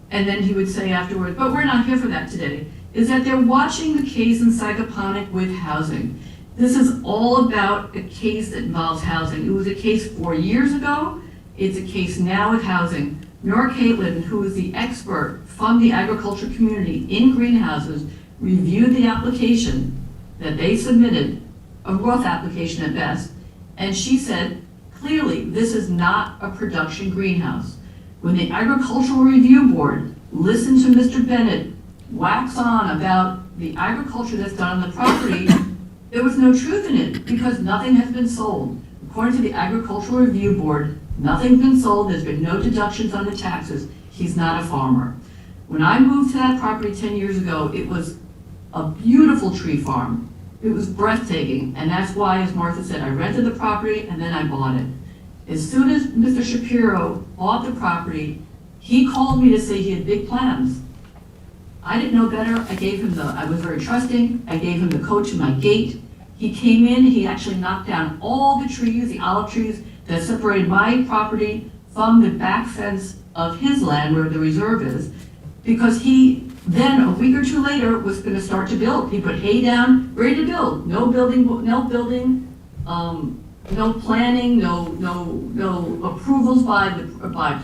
and then he would say afterwards, but we're not here for that today, is that they're watching the case in Sagaponic with housing. This is all about a case that involves housing. It was a case 4 years ago. It's a case now with housing. Nora Caitlin, who is the expert from the agriculture community in greenhouses, reviewed the application that they submitted, a rough application at best, and she said, clearly, this is not a production greenhouse. When the Agricultural Review Board listened to Mr. Bennett wax on about the agriculture that's done on the property, there was no truth in it because nothing has been sold. According to the Agricultural Review Board, nothing's been sold, there's been no deductions on the taxes. He's not a farmer. When I moved to that property 10 years ago, it was a beautiful tree farm. It was breathtaking, and that's why, as Martha said, I rented the property and then I bought it. As soon as Mr. Shapiro bought the property, he called me to say he had big plans. I didn't know better. I was very trusting. I gave him the code to my gate. He came in, he actually knocked down all the trees, the olive trees that separated my property from the back fence of his land where the reserve is, because he then, a week or 2 later, was gonna start to build. He put hay down, ready to build. No building, no planning, no approvals by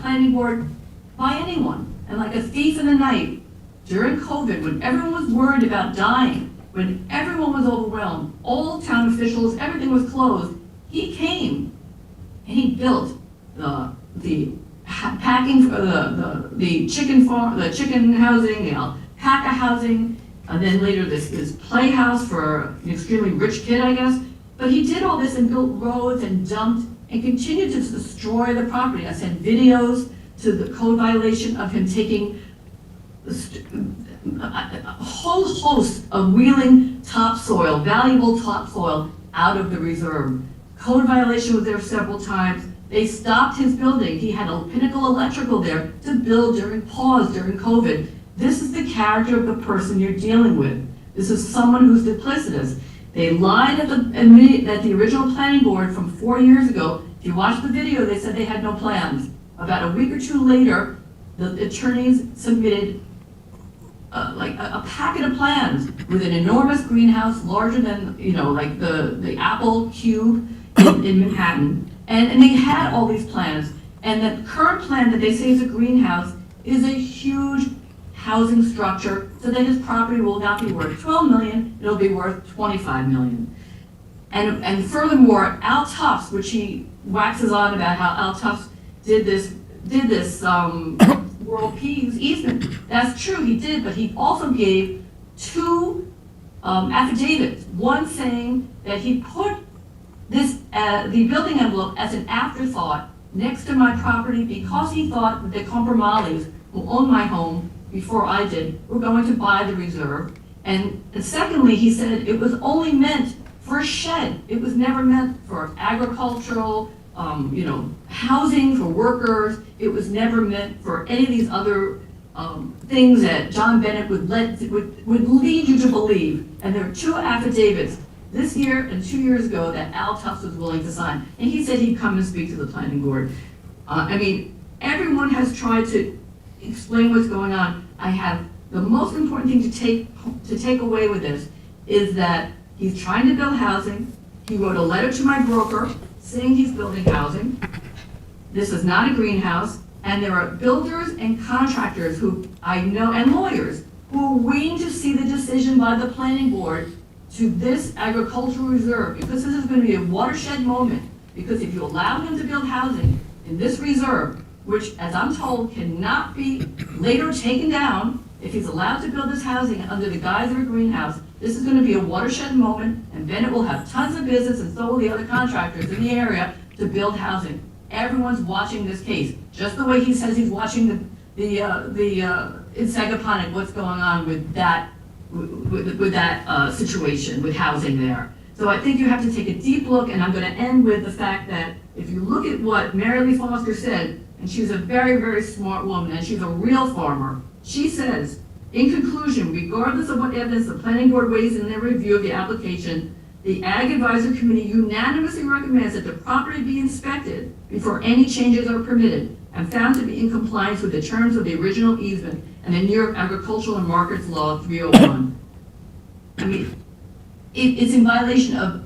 planning board, by anyone. And like a thief in the night, during COVID, when everyone was worried about dying, when everyone was overwhelmed, all town officials, everything was closed, he came and he built the packing for the chicken farm, the chicken housing, the alpaca housing, and then later this playhouse for an extremely rich kid, I guess. But he did all this and built roads and dumped and continued to destroy the property. I sent videos to the code violation of him taking a whole host of wheeling topsoil, valuable topsoil, out of the reserve. Code violation was there several times. They stopped his building. He had a Pinnacle Electrical there to build during COVID. This is the character of the person you're dealing with. This is someone who's duplicitous. They lied at the original planning board from 4 years ago. If you watch the video, they said they had no plans. About a week or 2 later, the attorneys submitted like a packet of plans with an enormous greenhouse larger than, like the Apple cube in Manhattan. And they had all these plans. And the current plan that they say is a greenhouse is a huge housing structure so that his property will not be worth $12 million, it'll be worth $25 million. And furthermore, Al Tufts, which he waxes on about how Al Tufts did this World Peace easement. That's true, he did, but he also gave 2 affidavits. One saying that he put the building envelope as an afterthought next to my property because he thought that the Compromalis, who owned my home before I did, were going to buy the reserve. And secondly, he said it was only meant for a shed. It was never meant for agricultural, housing for workers. It was never meant for any of these other things that John Bennett would lead you to believe. And there are 2 affidavits this year and 2 years ago that Al Tufts was willing to sign. And he said he'd come and speak to the planning board. Everyone has tried to explain what's going on. The most important thing to take away with this is that he's trying to build housing. He wrote a letter to my broker saying he's building housing. This is not a greenhouse, and there are builders and contractors who I know, and lawyers, who are waiting to see the decision by the planning board to this agricultural reserve, because this is going to be a watershed moment. Because if you allow him to build housing in this reserve, which, as I'm told, cannot be later taken down, if he's allowed to build this housing under the guise of a greenhouse, this is going to be a watershed moment, and Bennett will have tons of business, and so will the other contractors in the area, to build housing. Everyone's watching this case, just the way he says he's watching in Sagaponic, what's going on with that, with that situation, with housing there. So I think you have to take a deep look, and I'm going to end with the fact that if you look at what Mary Lee Foster said, and she's a very, very smart woman, and she's a real farmer, she says, in conclusion, regardless of what evidence the planning board weighs in their review of the application, the Ag Advisory Committee unanimously recommends that the property be inspected before any changes are permitted and found to be in compliance with the terms of the original easement and the New York Agricultural and Markets Law 301. I mean, it's in violation of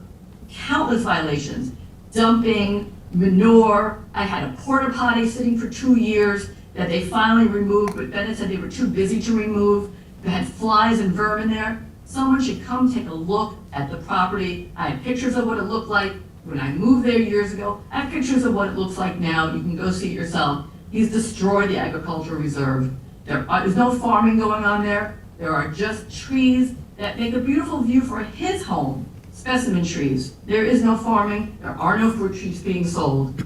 countless violations. Dumping, manure. I had a porta potty sitting for 2 years that they finally removed, but Bennett said they were too busy to remove. They had flies and vermin there. Someone should come take a look at the property. I have pictures of what it looked like when I moved there years ago. I have pictures of what it looks like now. You can go see it yourself. He's destroyed the agricultural reserve. There's no farming going on there. There are just trees that make a beautiful view for his home, specimen trees. There is no farming. There are no fruit trees being sold.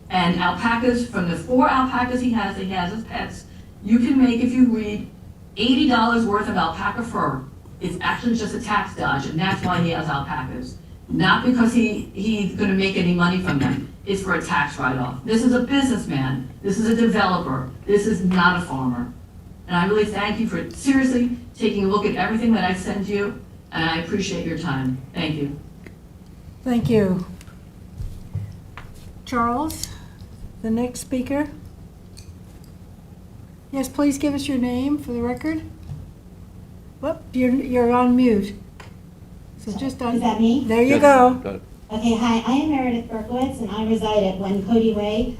And alpacas, from the 4 alpacas he has as pets, you can make, if you read, $80 worth of alpaca fur. It's actually just a tax dodge, and that's why he has alpacas. Not because he's going to make any money from them. It's for a tax write-off. This is a businessman. This is a developer. This is not a farmer. And I really thank you for seriously taking a look at everything that I sent you, and I appreciate your time. Thank you. Thank you. Charles, the next speaker. Yes, please give us your name for the record. Whoop, you're on mute. So just on. Is that me? There you go. Okay, hi, I am Meredith Berkowitz, and I reside at 1 Cody Way.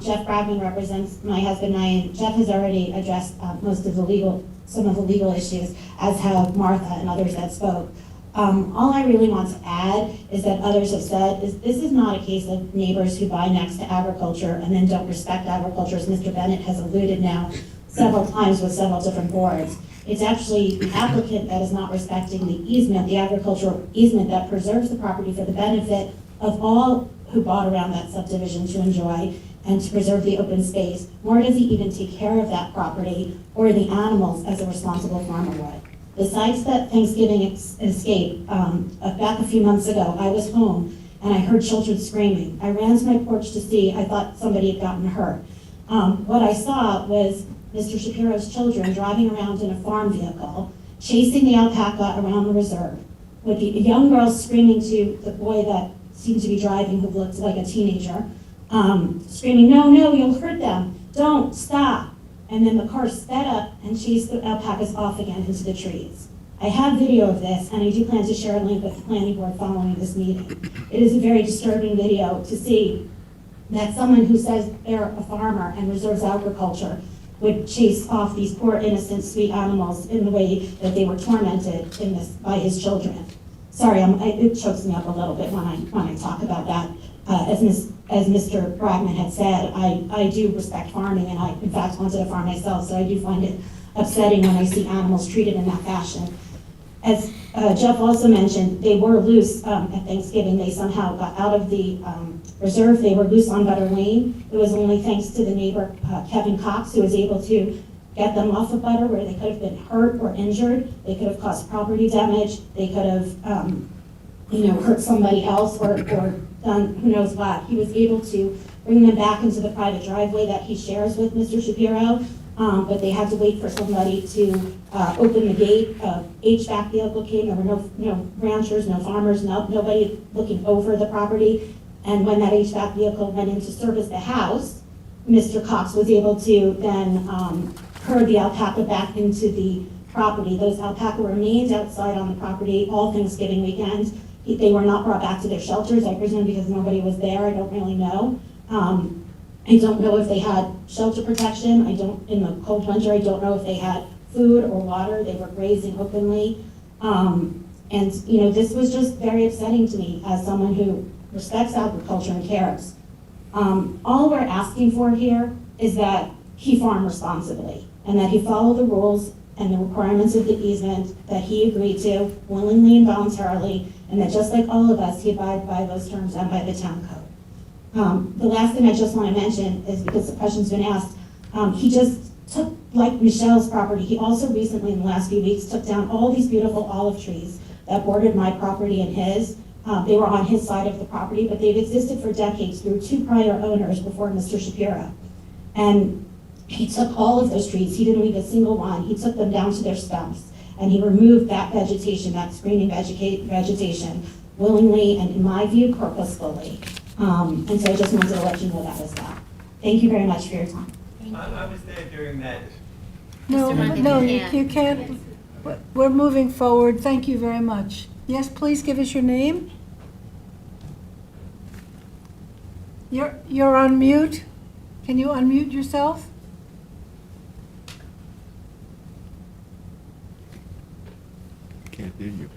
Jeff Bragman represents my husband and I, and Jeff has already addressed some of the legal issues, as have Martha and others that spoke. All I really want to add is that others have said is this is not a case of neighbors who buy next to agriculture and then don't respect agriculture, as Mr. Bennett has alluded now several times with several different boards. It's actually the applicant that is not respecting the easement, the agricultural easement that preserves the property for the benefit of all who bought around that subdivision to enjoy and to preserve the open space, nor does he even take care of that property or the animals as a responsible farmer would. Besides that Thanksgiving escape, back a few months ago, I was home and I heard children screaming. I ran to my porch to see, I thought somebody had gotten hurt. What I saw was Mr. Shapiro's children driving around in a farm vehicle, chasing the alpaca around the reserve, with the young girl screaming to the boy that seemed to be driving, who looked like a teenager, screaming, "No, no, you'll hurt them. Don't, stop." And then the car sped up and chased the alpacas off again into the trees. I have video of this, and I do plan to share a link with the planning board following this meeting. It is a very disturbing video to see that someone who says they're a farmer and reserves agriculture would chase off these poor, innocent, sweet animals in the way that they were tormented by his children. Sorry, it chokes me up a little bit when I talk about that. As Mr. Bragman had said, I do respect farming, and I, in fact, wanted to farm myself, so I do find it upsetting when I see animals treated in that fashion. As Jeff also mentioned, they were loose at Thanksgiving. They somehow got out of the reserve. They were loose on Butter Lane. It was only thanks to the neighbor, Kevin Cox, who was able to get them off of Butter, where they could have been hurt or injured. They could have caused property damage. They could have hurt somebody else or done who knows what. He was able to bring them back into the private driveway that he shares with Mr. Shapiro, but they had to wait for somebody to open the gate. HVAC vehicle came. There were no ranchers, no farmers, nobody looking over the property. And when that HVAC vehicle went in to service the house, Mr. Cox was able to then herd the alpaca back into the property. Those alpaca remained outside on the property all Thanksgiving weekend. They were not brought back to their shelters, I presume because nobody was there, I don't really know. I don't know if they had shelter protection, in the cold winter, I don't know if they had food or water, they were grazing openly. And, you know, this was just very upsetting to me as someone who respects agriculture and cares. All we're asking for here is that he farm responsibly and that he follow the rules and the requirements of the easement that he agreed to willingly and voluntarily, and that just like all of us, he abide by those terms and by the town code. The last thing I just want to mention is, because the question's been asked, he just took, like Michelle's property, he also recently in the last few weeks took down all these beautiful olive trees that bordered my property and his. They were on his side of the property, but they've existed for decades through 2 prior owners before Mr. Shapiro. And he took all of those trees, he didn't leave a single one, he took them down to their stumps, and he removed that vegetation, that screening vegetation, willingly and in my view, purposefully. And so I just wanted to let you know that as well. Thank you very much for your time. I was there during that. No, Mr. Mungan, no, you you can't. We're moving forward. Thank you very much. Yes, please give us your name. You're on mute. Can you unmute yourself? Can't hear you.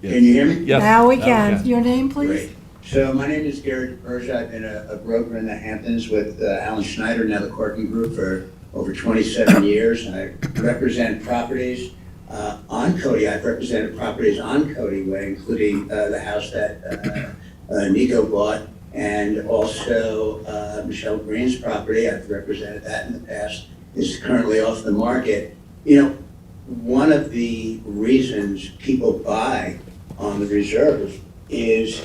Can you hear me? Yes. Now we can. Your name, please? Great. So my name is Gary DePersia. I've been a broker in the Hamptons with Alan Schneider, now the Corking Group, for over 27 years. I represent properties on Cody. I've represented properties on Cody Way, including the house that Nico bought, and also Michelle Green's property. I've represented that in the past. It's currently off the market. You know, one of the reasons people buy on the reserve is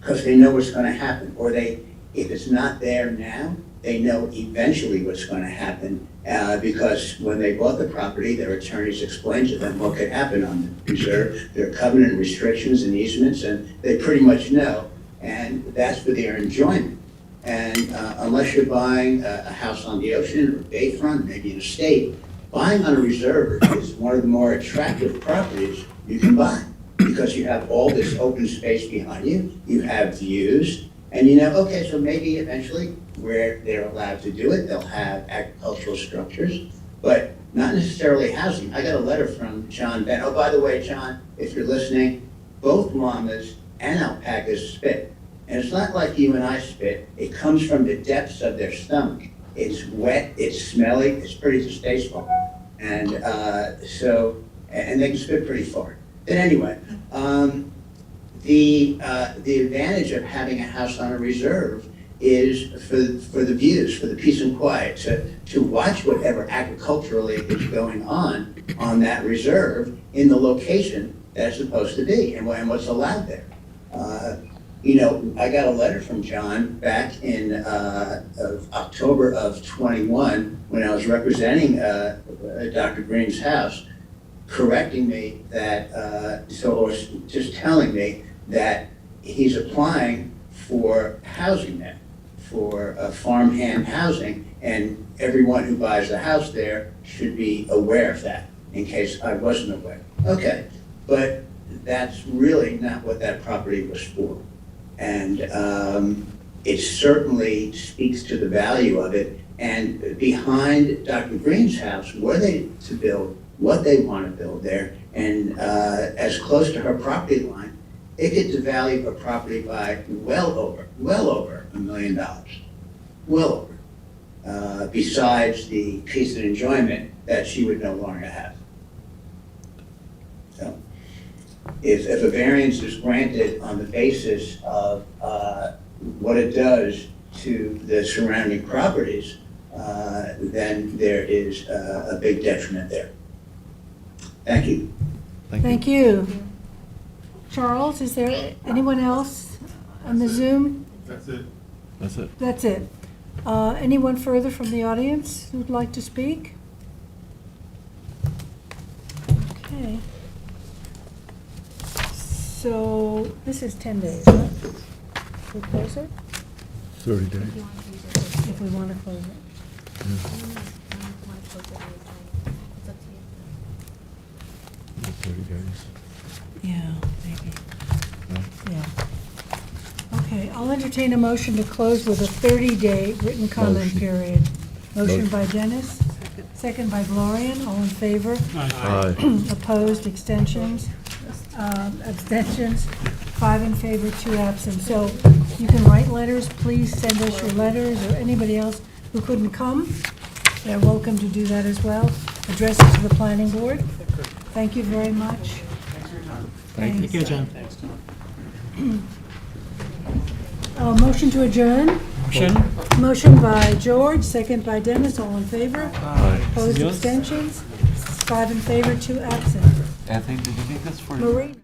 because they know what's going to happen, or if it's not there now, they know eventually what's going to happen, because when they bought the property, their attorneys explained to them what could happen on the reserve, their covenant restrictions and easements, and they pretty much know, and that's for their enjoyment. And unless you're buying a house on the ocean or bayfront, maybe an estate, buying on a reserve is one of the more attractive properties you can buy, because you have all this open space behind you, you have views, and you know, okay, so maybe eventually where they're allowed to do it, they'll have agricultural structures, but not necessarily housing. I got a letter from John Ben. Oh, by the way, John, if you're listening, both llamas and alpacas spit. And it's not like you and I spit. It comes from the depths of their stomach. It's wet, it's smelly, it's pretty distasteful. And and they can spit pretty far. But anyway, the advantage of having a house on a reserve is for the views, for the peace and quiet, to watch whatever agriculturally is going on that reserve in the location that it's supposed to be and what's allowed there. You know, I got a letter from John back in October of 21 when I was representing Dr. Green's house, correcting me that, or just telling me that he's applying for housing there, for farmhand housing, and everyone who buys the house there should be aware of that, in case I wasn't aware. Okay, but that's really not what that property was for. And it certainly speaks to the value of it. And behind Dr. Green's house, were they to build what they want to build there, and as close to her property line, it could devalue her property by well over $1 million. Well over. Besides the peace and enjoyment that she would no longer have. So, if a variance is granted on the basis of what it does to the surrounding properties, then there is a big detriment there. Thank you. Thank you. Charles, is there anyone else on the Zoom? That's it. That's it. That's it. Anyone further from the audience who'd like to speak? Okay. So this is 10 days, right? We close it? 30 days. If we want to close it. It's 30 days. Yeah, maybe. Yeah. Okay, I'll entertain a motion to close with a 30-day written comment Motion. period. Motion Motion. by Dennis, second by Gloria, all in favor? Aye. Opposed, abstentions? Abstentions, 5 in favor, 2 absent. So you can write letters, please send us your letters, or anybody else who couldn't come. They're welcome to do that as well. Address it to the planning board. Thank you very much. Thank you. Thank you, John. Motion to adjourn? Motion by George, second by Dennis, all in favor? Aye. Opposed, abstentions? 5 in favor, 2 absent. Anthony, did you need this for? Marie?